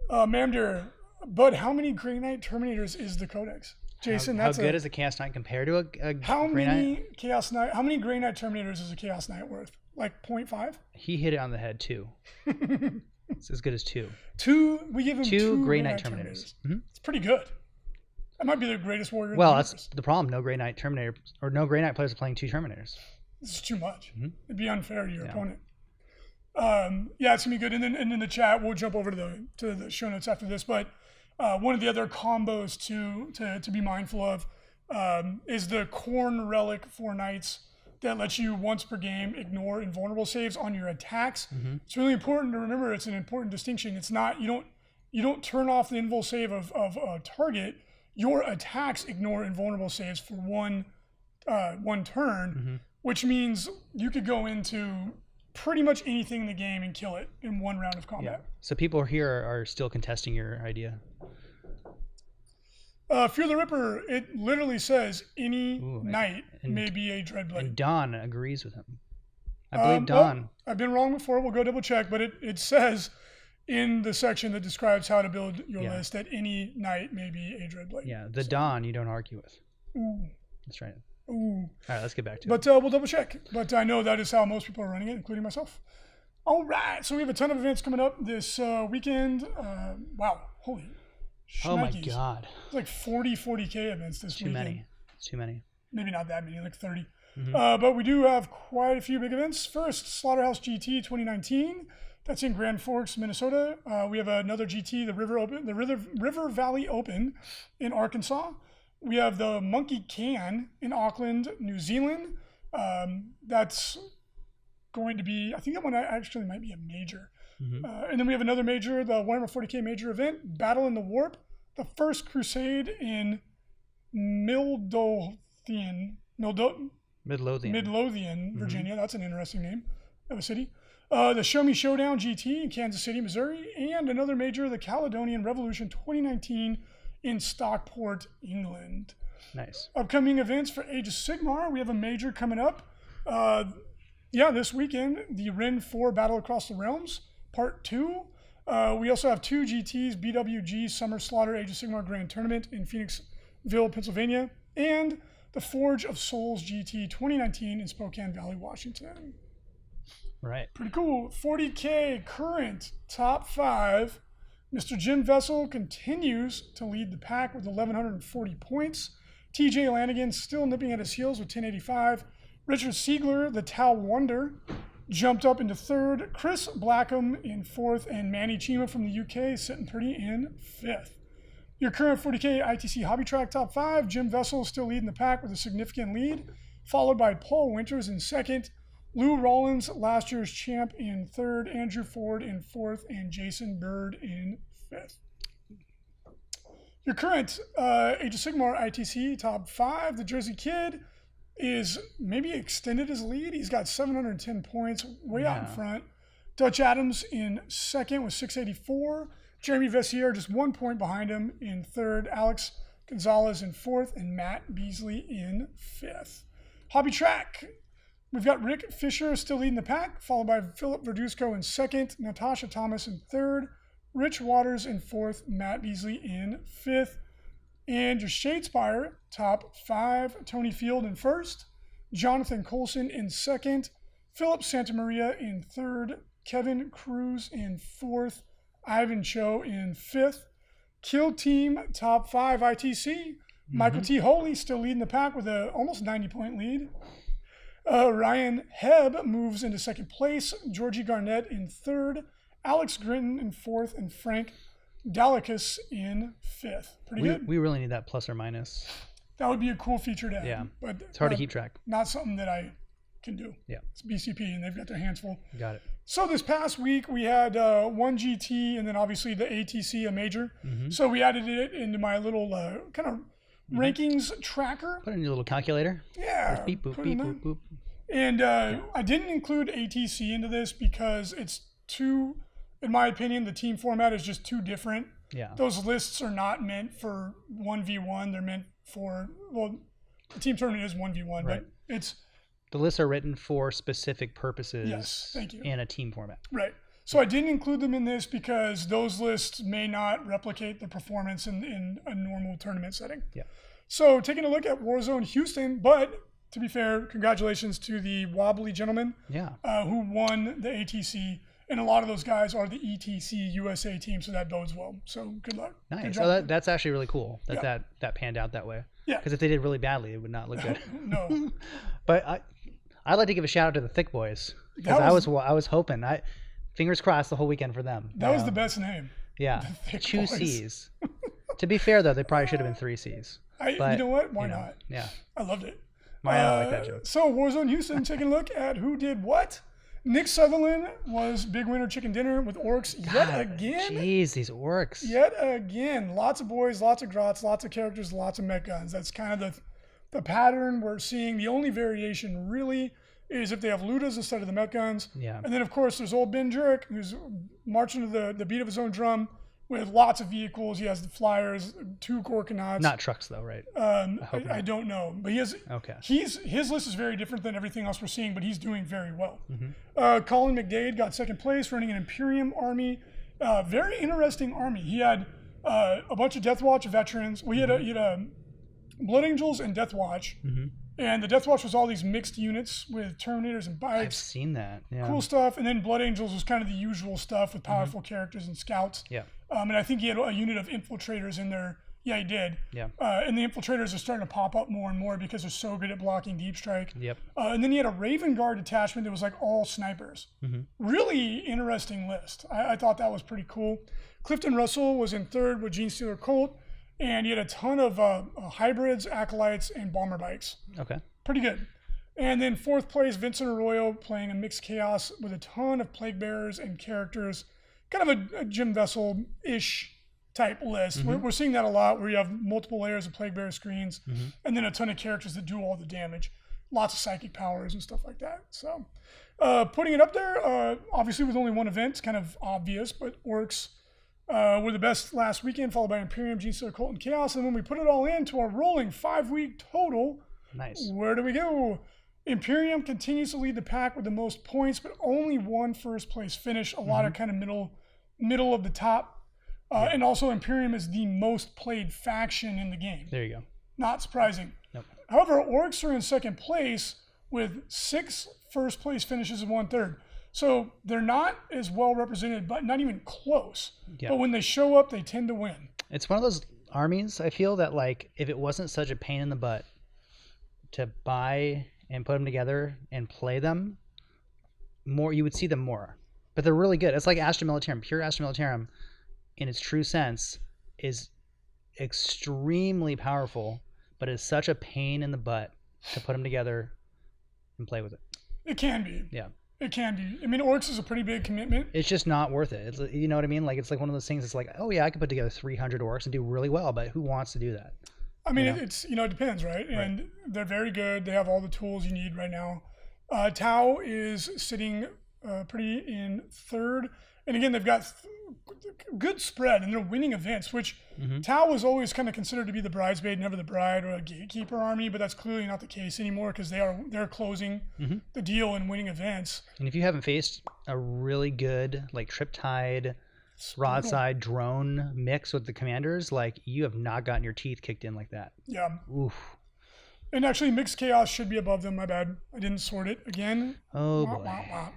Mamdir, Bud, how many Grey Knight Terminators is the Codex? Jason, how good is a Chaos Knight compared to a Grey Knight? How many Grey Knight Terminators is a Chaos Knight worth? Like 0.5? He hit it on the head, 2. It's as good as 2. We give him 2 Grey Knight Terminators. It's pretty good. That might be the greatest warrior. Well, that's the problem. No Grey Knight Terminator, or no Grey Knight players are playing 2 Terminators. This is too much. It'd be unfair to your opponent. Yeah, it's gonna be good. And then in the chat, we'll jump over to the show notes after this. But one of the other combos to be mindful of is the Corn Relic for Knights that lets you once per game ignore invulnerable saves on your attacks. It's really important to remember. It's an important distinction. It's not you don't turn off the invul save of a target. Your attacks ignore invulnerable saves for one turn, which means you could go into pretty much anything in the game and kill it in one round of combat. Yeah. So people here are still contesting your idea. Fear the Ripper, it literally says any knight may be a Dreadblade. And Don agrees with him. I believe Don. Well, I've been wrong before. We'll go double check, but it says in the section that describes how to build your list that any knight may be a Dreadblade. Yeah, the Don you don't argue with. Ooh. That's right. Ooh. All right, let's get back to it. But we'll double check. But I know that is how most people are running it, including myself. All right, so we have a ton of events coming up this weekend. Wow, holy oh my shnikes. God. It's like 40K events this weekend. It's too many. Maybe not that many, like 30. But we do have quite a few big events. First, Slaughterhouse GT 2019. That's in Grand Forks, Minnesota. We have another GT, the River Valley Open in Arkansas. We have the Monkey Can in Auckland, New Zealand. That's going to be, I think that one actually might be a major. And then we have another major, the Warhammer 40K major event, Battle in the Warp, the First Crusade in Midlothian, Virginia. That's an interesting name of a city. The Show Me Showdown GT in Kansas City, Missouri, and another major, the Caledonian Revolution 2019 in Stockport, England. Nice. Upcoming events for Age of Sigmar. We have a major coming up. This weekend, the Ren 4 Battle Across the Realms, Part 2. We also have 2 GTs, BWG Summer Slaughter Age of Sigmar Grand Tournament in Phoenixville, Pennsylvania, and the Forge of Souls GT 2019 in Spokane Valley, Washington. Right. Pretty cool. 40K current top 5. Mr. Jim Vessel continues to lead the pack with 1,140 points. TJ Lanigan still nipping at his heels with 1085. Richard Siegler, the Tau Wonder, jumped up into 3rd. Chris Blackham in 4th. And Manny Chima from the UK sitting pretty in 5th. Your current 40K ITC Hobby Track top 5. Jim Vessel still leading the pack with a significant lead, followed by Paul Winters in 2nd. Lou Rollins, last year's champ, in 3rd. Andrew Ford in 4th. And Jason Bird in 5th. Your current Age of Sigmar ITC top 5. The Jersey Kid is maybe extended his lead. He's got 710 points, way out in front. Dutch Adams in 2nd with 684. Jeremy Vessier just 1 point behind him in 3rd. Alex Gonzalez in 4th. And Matt Beasley in 5th. Hobby Track. We've got Rick Fisher still leading the pack, followed by Philip Verduzco in 2nd. Natasha Thomas in 3rd. Rich Waters in 4th. Matt Beasley in 5th. And your Shadespire, top 5, Tony Field in 1st, Jonathan Colson in 2nd, Philip Santamaria in 3rd, Kevin Cruz in 4th, Ivan Cho in 5th. Kill Team, top 5 ITC, Michael T. Holy still leading the pack with a almost 90-point lead. Ryan Hebb moves into 2nd place, Georgie Garnett in 3rd, Alex Grinton in 4th, and Frank Dalikus in 5th. Pretty good. We really need that plus or minus. That would be a cool feature to have. Yeah. But it's hard to keep track. Not something that I can do. Yeah. It's BCP and they've got their hands full. Got it. So this past week we had 1 GT and then obviously the ATC, a major. So we added it into my little kind of rankings tracker. Put in your little calculator. Yeah. Beep, boop, beep, boop, boop. And I didn't include ATC into this because it's too, in my opinion, the team format is just too different. Yeah. Those lists are not meant for 1v1. They're meant for, well, the team tournament is 1v1, right. But it's... The lists are written for specific purposes. Yes, thank you. In a team format. Right. So I didn't include them in this because those lists may not replicate the performance in a normal tournament setting. Yeah. So taking a look at Warzone Houston, but to be fair, congratulations to the Wobbly gentleman who won the ATC. And a lot of those guys are the ETC USA team, so that bodes well. So good luck. Nice. Good So that's actually really cool that, Yeah. that panned out that way. Yeah. Because if they did really badly, it would not look good. No. But I'd like to give a shout out to the Thick Boys because I was hoping Fingers crossed the whole weekend for them. That was the best name. Yeah. The Thick 2 Boys. C's. To be fair, though, they probably should have been 3 C's. But, you know what? Why not? Yeah. I loved it. Why not like that joke? So Warzone Houston, taking a look at who did what. Nick Sutherland was big winner chicken dinner with orcs yet again. Jeez, these orcs. Yet again. Lots of boys, lots of grots, lots of characters, lots of mech guns. That's kind of the pattern we're seeing. The only variation really is if they have Ludas instead of the mech guns. Yeah. And then, of course, there's old Ben Jurek, who's marching to the beat of his own drum with lots of vehicles. He has the flyers, 2 Gorkanauts. Not trucks, though, right? I don't know. But Okay. his list is very different than everything else we're seeing, but he's doing very well. Mm-hmm. Colin McDade got second place, running an Imperium army. Very interesting army. He had a bunch of Death Watch veterans. He had Blood Angels and Death Watch. Mm-hmm. And the Death Watch was all these mixed units with Terminators and I've bikes. seen that. Yeah. Cool stuff. And then Blood Angels was kind of the usual stuff with powerful characters and scouts. Yeah. And I think he had a unit of infiltrators in there. Yeah, he did. Yeah. And the infiltrators are starting to pop up more and more because they're so good at blocking deep strike. Yep. And then he had a Raven Guard detachment that was like all snipers. Mm-hmm. Really interesting list. I thought that was pretty cool. Clifton Russell was in third with Gene Stealer Colt. And he had a ton of hybrids, acolytes, and bomber bikes. Okay. Pretty good. And then fourth place, Vincent Arroyo playing a mixed chaos with a ton of plague bearers and characters. Kind of a Jim Vessel-ish type list. Mm-hmm. We're seeing that a lot where you have multiple layers of plague bearer screens Mm-hmm. and then a ton of characters that do all the damage. Lots of psychic powers and stuff like that. So putting it up there, obviously with only one event, it's kind of obvious, but Orcs were the best last weekend, followed by Imperium, G-Star, Cult, and Chaos. And when we put it all into our rolling 5-week total, Nice. where do we go? Imperium continues to lead the pack with the most points, but only one first place finish. A lot of kind of middle of the top. And also Imperium is the most played faction in the game. There you go. Not surprising. Nope. However, Orcs are in second place with 6 first place finishes and 1/3. So they're not as well represented, but not even close. Yeah. But when they show up, they tend to win. It's one of those armies, I feel, that like if it wasn't such a pain in the butt to buy and put them together and play them more, you would see them more. But they're really good. It's like Astra Militarum. Pure Astra Militarum, in its true sense, is extremely powerful, but it's such a pain in the butt to put them together and play with it. It can be. Yeah. It can be. I mean, Orcs is a pretty big commitment. It's just not worth it. It's, you know what I mean? Like, it's like one of those things. It's like, oh yeah, I could put together 300 orcs and do really well, but who wants to do that? I mean, it depends, right? And Right. they're very good. They have all the tools you need right now. Tau is sitting pretty in third. And again, they've got good spread and they're winning events, which Tau was always kind of considered to be the bridesmaid, never the bride, or a gatekeeper army, but that's clearly not the case anymore because they're closing the deal and winning events. And if you haven't faced a really good like Triptide, Broadside drone mix with the commanders, like you have not gotten your teeth kicked in like that. Yeah. Oof. And actually, Mixed Chaos should be above them. My bad. I didn't sort it again. Oh Wah, boy. wah, wah.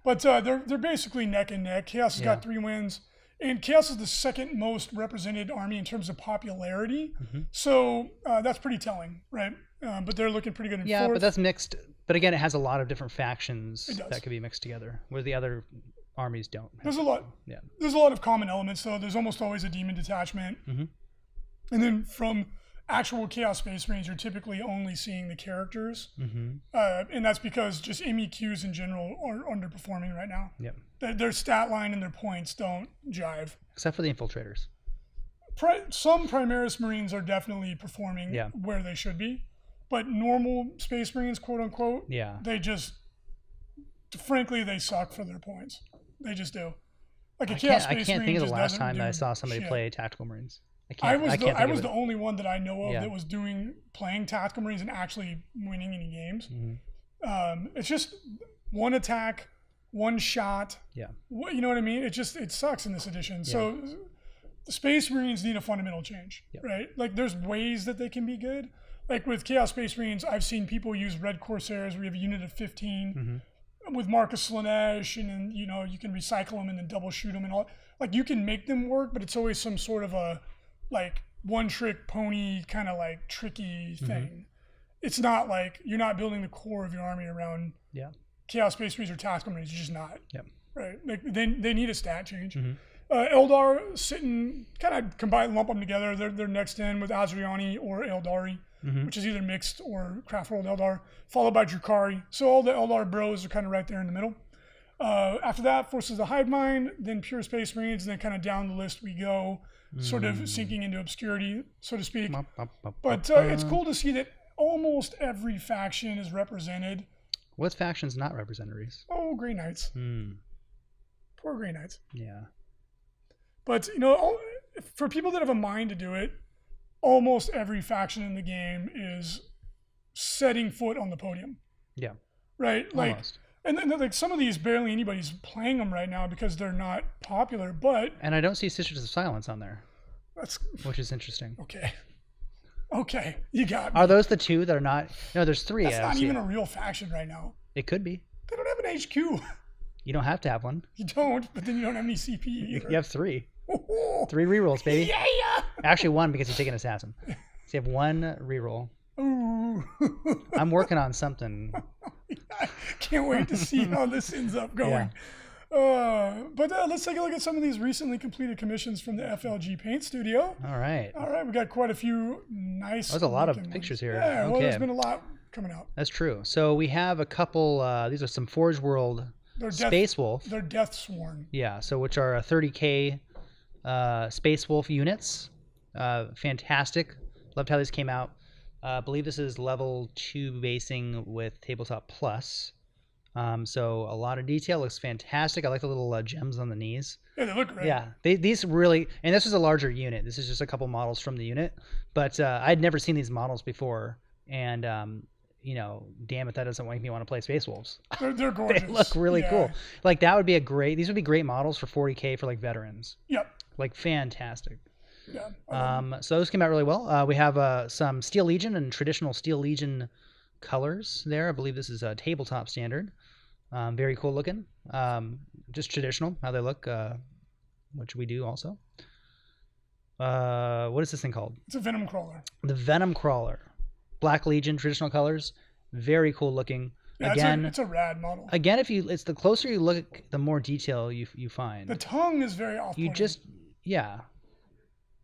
But they're basically neck and neck. Chaos has got 3 wins. And Chaos is the second most represented army in terms of popularity. So that's pretty telling, right? But they're looking pretty good in Yeah, fourth. but that's mixed. But again, it has a lot of different factions It does. that could be mixed together, where the other armies don't. There's a lot. Yeah. There's a lot of common elements, though. There's almost always a demon detachment. And then from actual Chaos Space Marines, you're typically only seeing the characters. And that's because just MEQs in general are underperforming right now. Yep. Their stat line and their points don't jive. Except for the infiltrators. Some Primaris Marines are definitely performing Yeah. where they should be. But normal Space Marines, quote unquote, Yeah. they just, frankly, they suck for their points. They just do. Like a Chaos I Space can't Marine think of the just last doesn't time that I do saw somebody shit. play Tactical Marines. I can't was think of the it. only one that I know of Yeah. that was playing Tactical Marines and actually winning any games. It's just one attack, one shot. Yeah. You know what I mean? It sucks in this edition. So the Space Marines need a fundamental change, right? Like there's ways that they can be good. Like with Chaos Space Marines, I've seen people use Red Corsairs where you have a unit of 15 with Marcus Slanesh, and then you can recycle them and then double shoot them and all. Like you can make them work, but it's always some sort of a like one trick pony kind of like tricky thing. It's not like you're not building the core of your army around Chaos Space Marines or Tactical Marines. You're just not. Yep. Right. Like they need a stat change. Eldar sitting kind of combine, lump them together. They're next in with Azriani or Eldari, which is either mixed or craft world Eldar, followed by Drukhari. So all the Eldar bros are kind of right there in the middle. After that, Forces of the Hive Mind, then Pure Space Marines, and then kind of down the list we go, sort of sinking into obscurity, so to speak. But it's cool to see that almost every faction is represented. What faction's not represented, Reese? Oh, Grey Knights. Poor Grey Knights. Yeah. But, you know, for people that have a mind to do it, almost every faction in the game is setting foot on the podium. Yeah. Right? Like, almost. And then, like, some of these, barely anybody's playing them right now because they're not popular, but... And I don't see Sisters of Silence on there. That's... Which is interesting. Okay, you got me. Are those the two that are not... No, there's three. That's not even a real faction right now. It could be. They don't have an HQ. You don't have to have one. You don't, but then you don't have any CP either. You have 3. 3 rerolls, baby. Yeah. Actually, 1 because you take an assassin. So you have 1 reroll. Ooh. I'm working on something. I can't wait to see how this ends up going. Yeah. But let's take a look at some of these recently completed commissions from the FLG Paint Studio. All right. We got quite a few nice. There's a lot of pictures here. Yeah, okay. well, there's been a lot coming out. That's true. So we have a couple. These are some Forge World Space Wolf. They're Death Sworn. Yeah. So which are 30K Space Wolf units. Fantastic. Loved how this came out. I believe this is level 2 basing with Tabletop Plus. So a lot of detail. Looks fantastic. I like the little gems on the knees. Yeah, they look great. Yeah, these really, and this is a larger unit. This is just a couple models from the unit, but I'd never seen these models before, and you know, damn it, that doesn't make me want to play Space Wolves. They're gorgeous. They look really cool. Like that would be these would be great models for 40K for like veterans. Yep. Like fantastic. Yeah. So those came out really well. We have some Steel Legion and traditional Steel Legion colors there. I believe this is a tabletop standard. Very cool looking. Just traditional how they look. What should we do also? What is this thing called? It's a Venom Crawler. The Venom Crawler. Black Legion, traditional colors. Very cool looking. Yeah, again, it's a rad model. Again, it's the closer you look, the more detail you find. The tongue is very off-putting. Yeah,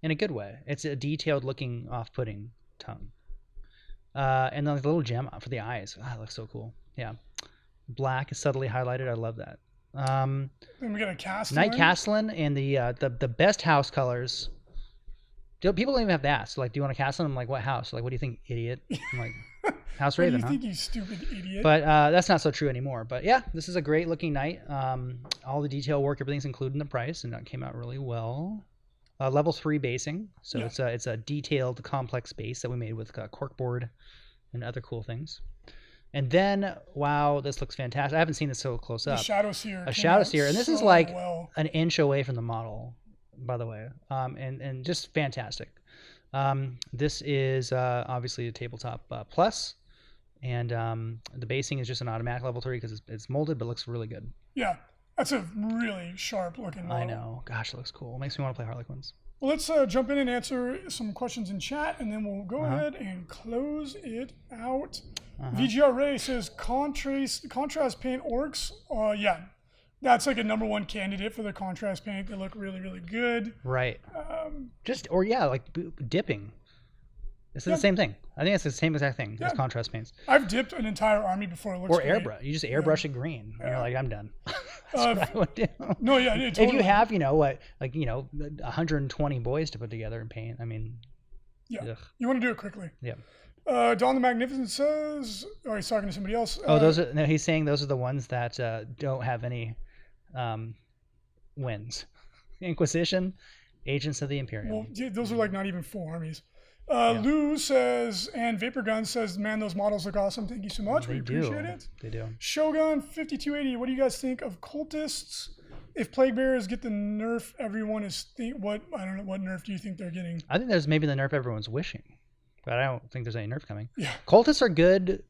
in a good way. It's a detailed looking, off-putting tongue. And then like the little gem for the eyes. That looks so cool. Yeah. Black is subtly highlighted. I love that. Then we got a Castellan. Knight Castellan and the best house colors. People don't even have to ask. Like, do you want a Castellan? I'm like, what house? Like, what do you think, idiot? I'm like, House Raven, What do you think, you stupid idiot? But that's not so true anymore. But yeah, this is a great looking knight. All the detail work, everything's included in the price, and that came out really well. Level 3 basing, so it's a detailed, complex base that we made with corkboard and other cool things. And then, wow, this looks fantastic. I haven't seen this so close up. A Shadow Seer, and this is like an inch away from the model, by the way, and just fantastic. This is obviously a tabletop plus, and the basing is just an automatic level 3 because it's molded, but looks really good. Yeah, that's a really sharp looking model. I know. Gosh, it looks cool. It makes me want to play Harlequins. Well, let's jump in and answer some questions in chat, and then we'll go ahead and close it out. VGR Ray says contrast paint orcs. Yeah, that's like a #1 candidate for the contrast paint. They look really, really good. Right. Like dipping. It's the same thing. I think it's the same exact thing as contrast paints. I've dipped an entire army before. It looks or airbrush. You just airbrush it green. And you're like, I'm done. That's what I would do. No, yeah, totally. If you have, 120 boys to put together and paint, I mean. Yeah. Ugh. You want to do it quickly. Yeah. Dawn the Magnificent says, he's talking to somebody else. He's saying those are the ones that don't have any wins. Inquisition, Agents of the Imperium. Well, those are like not even full armies. Lou says, and Vapor Gun says, man, those models look awesome. Thank you so much. We appreciate it. They do. Shogun 5280, what do you guys think of cultists? If Plague Bearers get the nerf everyone is I don't know, what nerf do you think they're getting? I think there's maybe the nerf everyone's wishing, but I don't think there's any nerf coming. Yeah. Cultists are good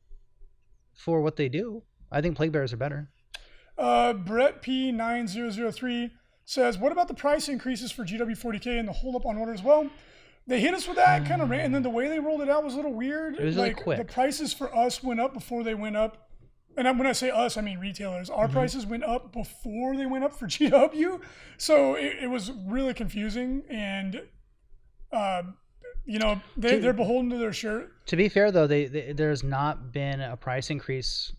for what they do. I think Plague Bearers are better. Brett P9003 says, what about the price increases for GW40K and the hold up on order as well? They hit us with that kind of, and then the way they rolled it out was a little weird. It was really quick. The prices for us went up before they went up and when I say us, I mean retailers. Our prices went up before they went up for GW, so it was really confusing. And they're beholden to their shirt. To be fair, though, there's not been a price increase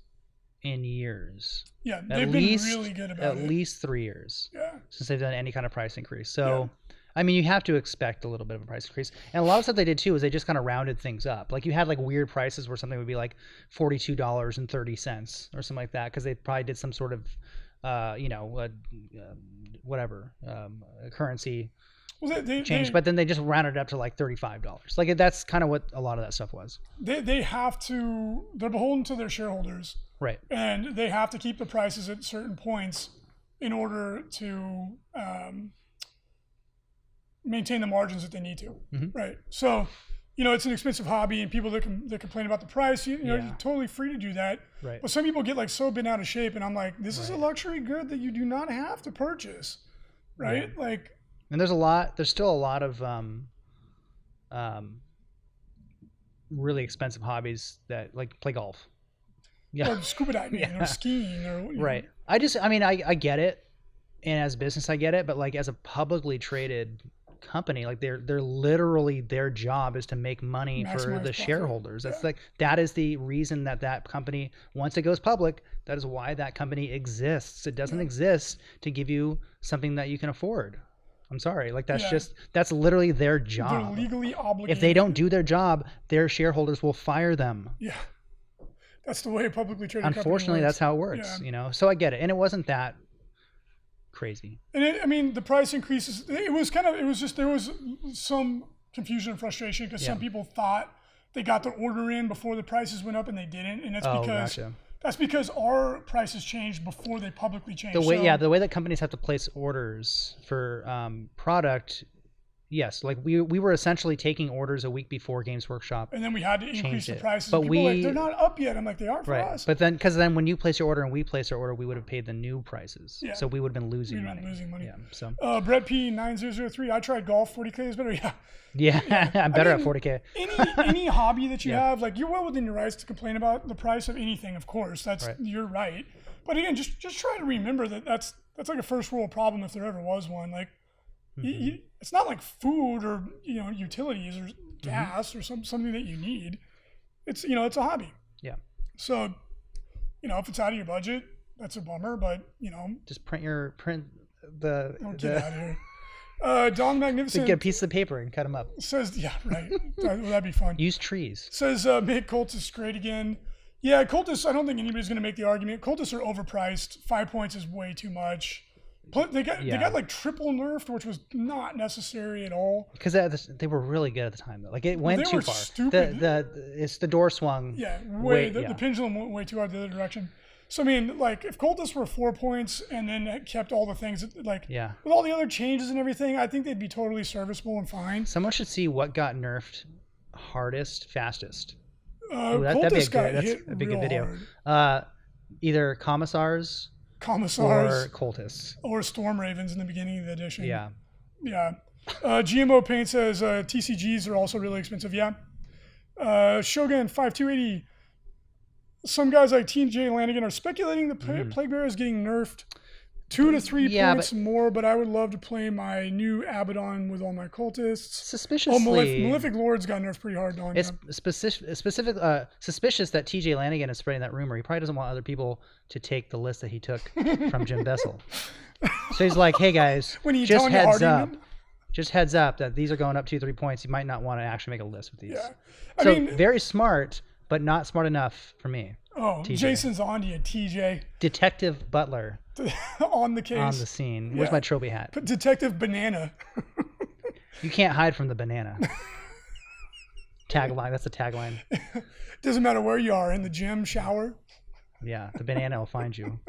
in years. Yeah, they've been really good about it. At least 3 years. Yeah. Since they've done any kind of price increase. So, I mean, you have to expect a little bit of a price increase. And a lot of stuff they did too is they just kind of rounded things up. Like you had like weird prices where something would be like $42.30 or something like that because they probably did some sort of, currency change. But then they just rounded it up to like $35. Like that's kind of what a lot of that stuff was. They're beholden to their shareholders. Right. And they have to keep the prices at certain points in order to maintain the margins that they need to. Right. So, it's an expensive hobby, and people that complain about the price, you're totally free to do that. Right. But some people get like so bent out of shape, and I'm like, this is a luxury good that you do not have to purchase. Right. Yeah. Like, and there's still a lot of really expensive hobbies that like play golf. Yeah. Or scuba diving or skiing or right. I get it, and as a business I get it, but like as a publicly traded company, like they're literally their job is to make money for the shareholders. That's like that is the reason that company, once it goes public, that is why that company exists. It doesn't exist to give you something that you can afford. I'm sorry, like that's literally their job. They're legally obligated. If they don't do their job, their shareholders will fire them. Yeah. That's the way a publicly traded company Unfortunately, works. that's how it works, So I get it. And it wasn't that crazy. And the price increases, there was some confusion and frustration because some people thought they got their order in before the prices went up and they didn't. And that's because our prices changed before they publicly changed. The way that companies have to place orders for product. Yes, like we were essentially taking orders a week before Games Workshop, and then we had to increase the prices. But people they're not up yet. I'm like, they are for us. But then, because then when you place your order and we place our order, we would have paid the new prices. Yeah. So we would have been losing money. Yeah. So Brett P9003, I tried golf. 40K is better. Yeah. Yeah, I'm better at 40K. Any hobby that you have, like you're well within your rights to complain about the price of anything. Of course, you're right. But again, just try to remember that's like a first world problem if there ever was one. Like. It's not like food or utilities or gas or something that you need. It's it's a hobby. Yeah. So, if it's out of your budget, that's a bummer. But just print the. Get out of here. Don Magnificent. Get a piece of paper and cut them up. Says right. That'd be fun. Use trees. Says make Cultists great again. Yeah, Cultists. I don't think anybody's going to make the argument. Cultists are overpriced. 5 points is way too much. They got like triple nerfed, which was not necessary at all. Because they were really good at the time, though. Like it went too far. Stupid. It's the door swung. Yeah, the pendulum went way too hard the other direction. So I mean, like if Cultists were 4 points and then kept all the things with all the other changes and everything, I think they'd be totally serviceable and fine. Someone should see what got nerfed hardest, fastest. That'd be a good video. Either commissars. Or cultists. Or storm ravens in the beginning of the edition. Yeah. Yeah. GMO Paint says TCGs are also really expensive. Yeah. Shogun 5280. Some guys like TJ Lanigan are speculating the Plague Bearer is getting nerfed 2 to 3 points more, but I would love to play my new Abaddon with all my cultists. Suspiciously, Malefic Lords got nerfed pretty hard. It's suspicious that TJ Lanigan is spreading that rumor. He probably doesn't want other people to take the list that he took from Jim Bessel. So he's like, hey guys, just heads up that these are going up 2-3 points. You might not want to actually make a list with these. Yeah. Very smart, but not smart enough for me. Oh, TJ. Jason's on to you, TJ. Detective Butler. On the case. On the scene. Where's my trophy hat? Detective Banana. You can't hide from the banana. Tagline. That's the tagline. Doesn't matter where you are, in the gym, shower. Yeah, the banana will find you.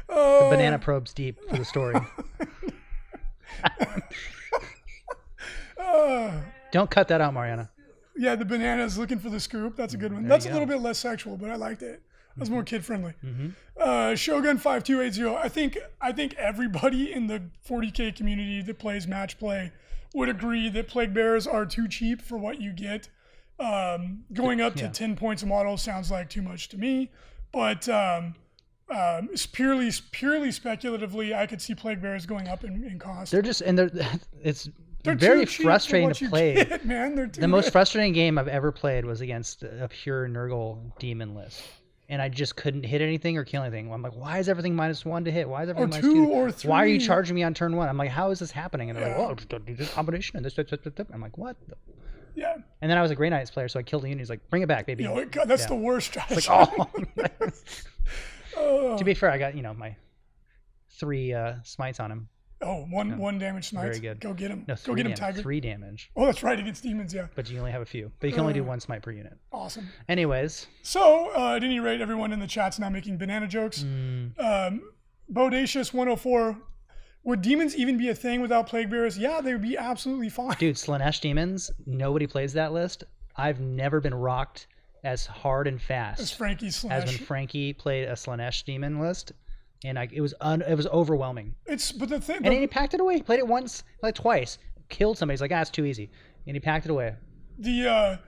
The banana probes deep for the story. Don't cut that out, Mariana. Yeah, the banana's looking for the scoop. That's a good one. That's a little bit less sexual, but I liked it. That's more kid friendly. Shogun 5280. I think everybody in the 40K community that plays match play would agree that Plague Bearers are too cheap for what you get. Going up to 10 points a model sounds like too much to me, but it's purely speculatively, I could see Plague Bearers going up in cost. They're very frustrating to play. Get, man. The most frustrating game I've ever played was against a pure Nurgle demon list. And I just couldn't hit anything or kill anything. I'm like, why is everything -1 to hit? Why is everything -2 -2? or 3? Why are you charging me on turn 1? I'm like, how is this happening? And they're like, well, just do this combination and this. I'm like, what? Yeah. And then I was a Grey Knights player, so I killed the unit. He's like, bring it back, baby. God, that's the worst strategy. It's like, oh. To be fair, I got, my 3 smites on him. Oh, one damage smites. Very good. Go get him. No, Go get him, Tiger. 3 damage. Oh, that's right. Against demons, yeah. But you only have a few. But you can only do 1 smite per unit. Awesome. Anyways. So, at any rate, everyone in the chat's now making banana jokes. Bodacious104. Would demons even be a thing without Plague Bearers? Yeah, they would be absolutely fine. Dude, Slanesh demons, nobody plays that list. I've never been rocked as hard and fast as Frankie's Slanesh. As when Frankie played a Slanesh demon list. And it was overwhelming. But the thing, and he packed it away. He played it once, like twice, killed somebody. He's like, it's too easy, and he packed it away. The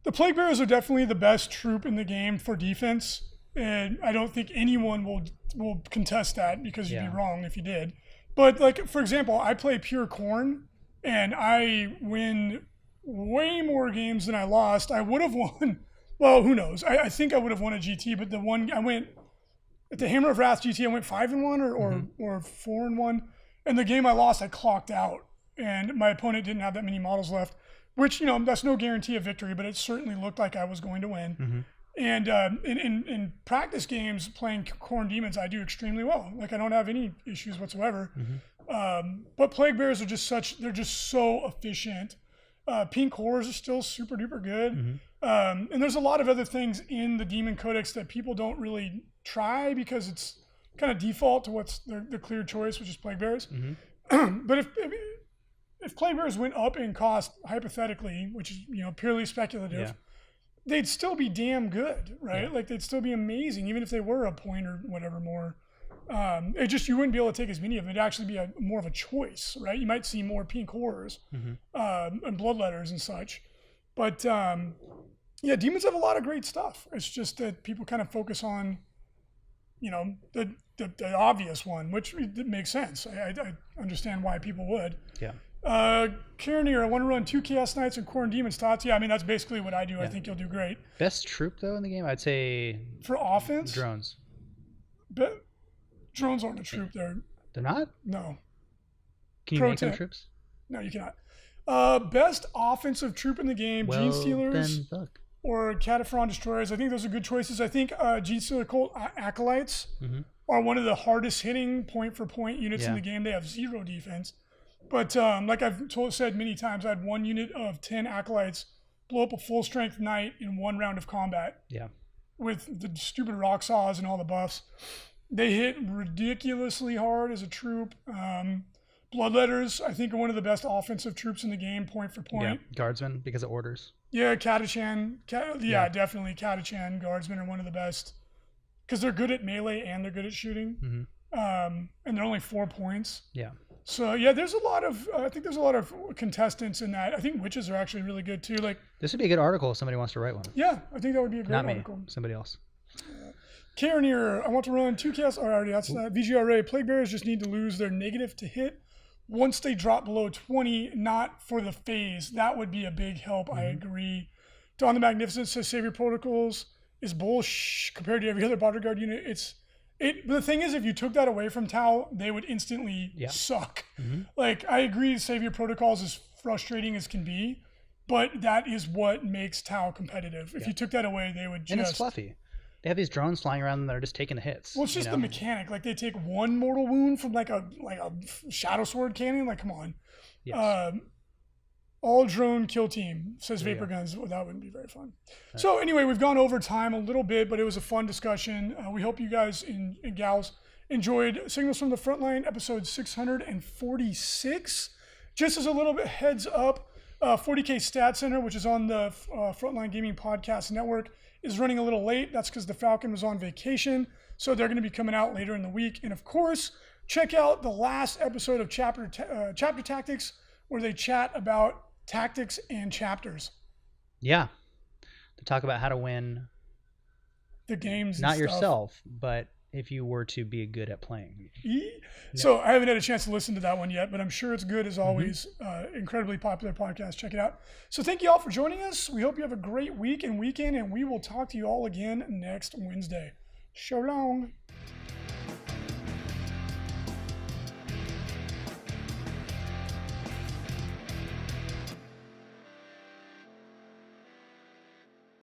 Plague Bearers are definitely the best troop in the game for defense, and I don't think anyone will contest that because you'd be wrong if you did. But like for example, I play pure Khorne, and I win way more games than I lost. I would have won. Well, who knows? I think I would have won a GT, but the one I went. At the Hammer of Wrath GT, I went 5-1 or 4-1, and the game I lost, I clocked out, and my opponent didn't have that many models left, which that's no guarantee of victory, but it certainly looked like I was going to win. And in practice games, playing Khorne demons, I do extremely well. Like I don't have any issues whatsoever. But Plague Bearers are they're just so efficient. Pink Horrors are still super duper good. And there's a lot of other things in the Demon Codex that people don't really try because it's kind of default to what's the clear choice, which is Plague Bearers. But if Plague Bearers went up in cost, hypothetically, which is purely speculative, they'd still be damn good, right? Yeah. Like they'd still be amazing, even if they were a point or whatever more. It just you wouldn't be able to take as many of them. It'd actually be more of a choice, right? You might see more Pink Horrors and Bloodletters and such, but demons have a lot of great stuff. It's just that people kind of focus on the obvious one, which makes sense. I understand why people would. Kiernier, I want to run 2 Chaos Knights and Khorne Demon Tots. Yeah, I mean that's basically what I do. I think you'll do great. Best troop though in the game, I'd say for offense. Drones. But drones aren't a troop. They're not. No. Can you make them troops? No, you cannot. Best offensive troop in the game: Gene Stealers or Cataphren Destroyers. I think those are good choices. I think Gene Stealer Cult Acolytes are one of the hardest hitting point for point units in the game. They have 0 defense. But like I've said many times, I had 1 unit of 10 Acolytes blow up a full strength knight in 1 round of combat. With the stupid rock saws and all the buffs. They hit ridiculously hard as a troop. Bloodletters, I think, are one of the best offensive troops in the game, point for point. Guardsmen, because of orders. Yeah, Catachan. Definitely. Catachan Guardsmen are one of the best because they're good at melee and they're good at shooting. And they're only 4 points. So I think there's a lot of contestants in that. I think witches are actually really good too. Like this would be a good article if somebody wants to write one. Yeah, I think that would be a great article. Not me, somebody else. Kiernier, I want to run 2 chaos. Already, that's that. VGRA. Plague Bearers just need to lose their negative to hit once they drop below 20, not for the phase. That would be a big help. I agree. Dawn the Magnificent says Savior Protocols is bullshit compared to every other bodyguard unit. But the thing is, if you took that away from Tau, they would instantly suck. Like, I agree, Savior Protocols is frustrating as can be, but that is what makes Tau competitive. If you took that away, they would just... And it's fluffy. They have these drones flying around that are just taking the hits. Well, it's just the mechanic. Like, they take 1 mortal wound from, like a Shadow Sword cannon. Like, come on. Yes. All drone kill team, says Vapor Guns. Well, that wouldn't be very fun. Right. So anyway, we've gone over time a little bit, but it was a fun discussion. We hope you guys and gals enjoyed Signals from the Frontline, episode 646. Just as a little bit heads up, 40K Stat Center, which is on the Frontline Gaming Podcast Network, is running a little late. That's because the Falcon was on vacation. So they're going to be coming out later in the week. And of course, check out the last episode of Chapter Tactics, where they chat about tactics and chapters. Yeah, to talk about how to win the games. Not and stuff. yourself, but if you were to be good at playing. So I haven't had a chance to listen to that one yet, but I'm sure it's good as always. Incredibly popular podcast. Check it out. So thank you all for joining us. We hope you have a great week and weekend, and we will talk to you all again next Wednesday. So long.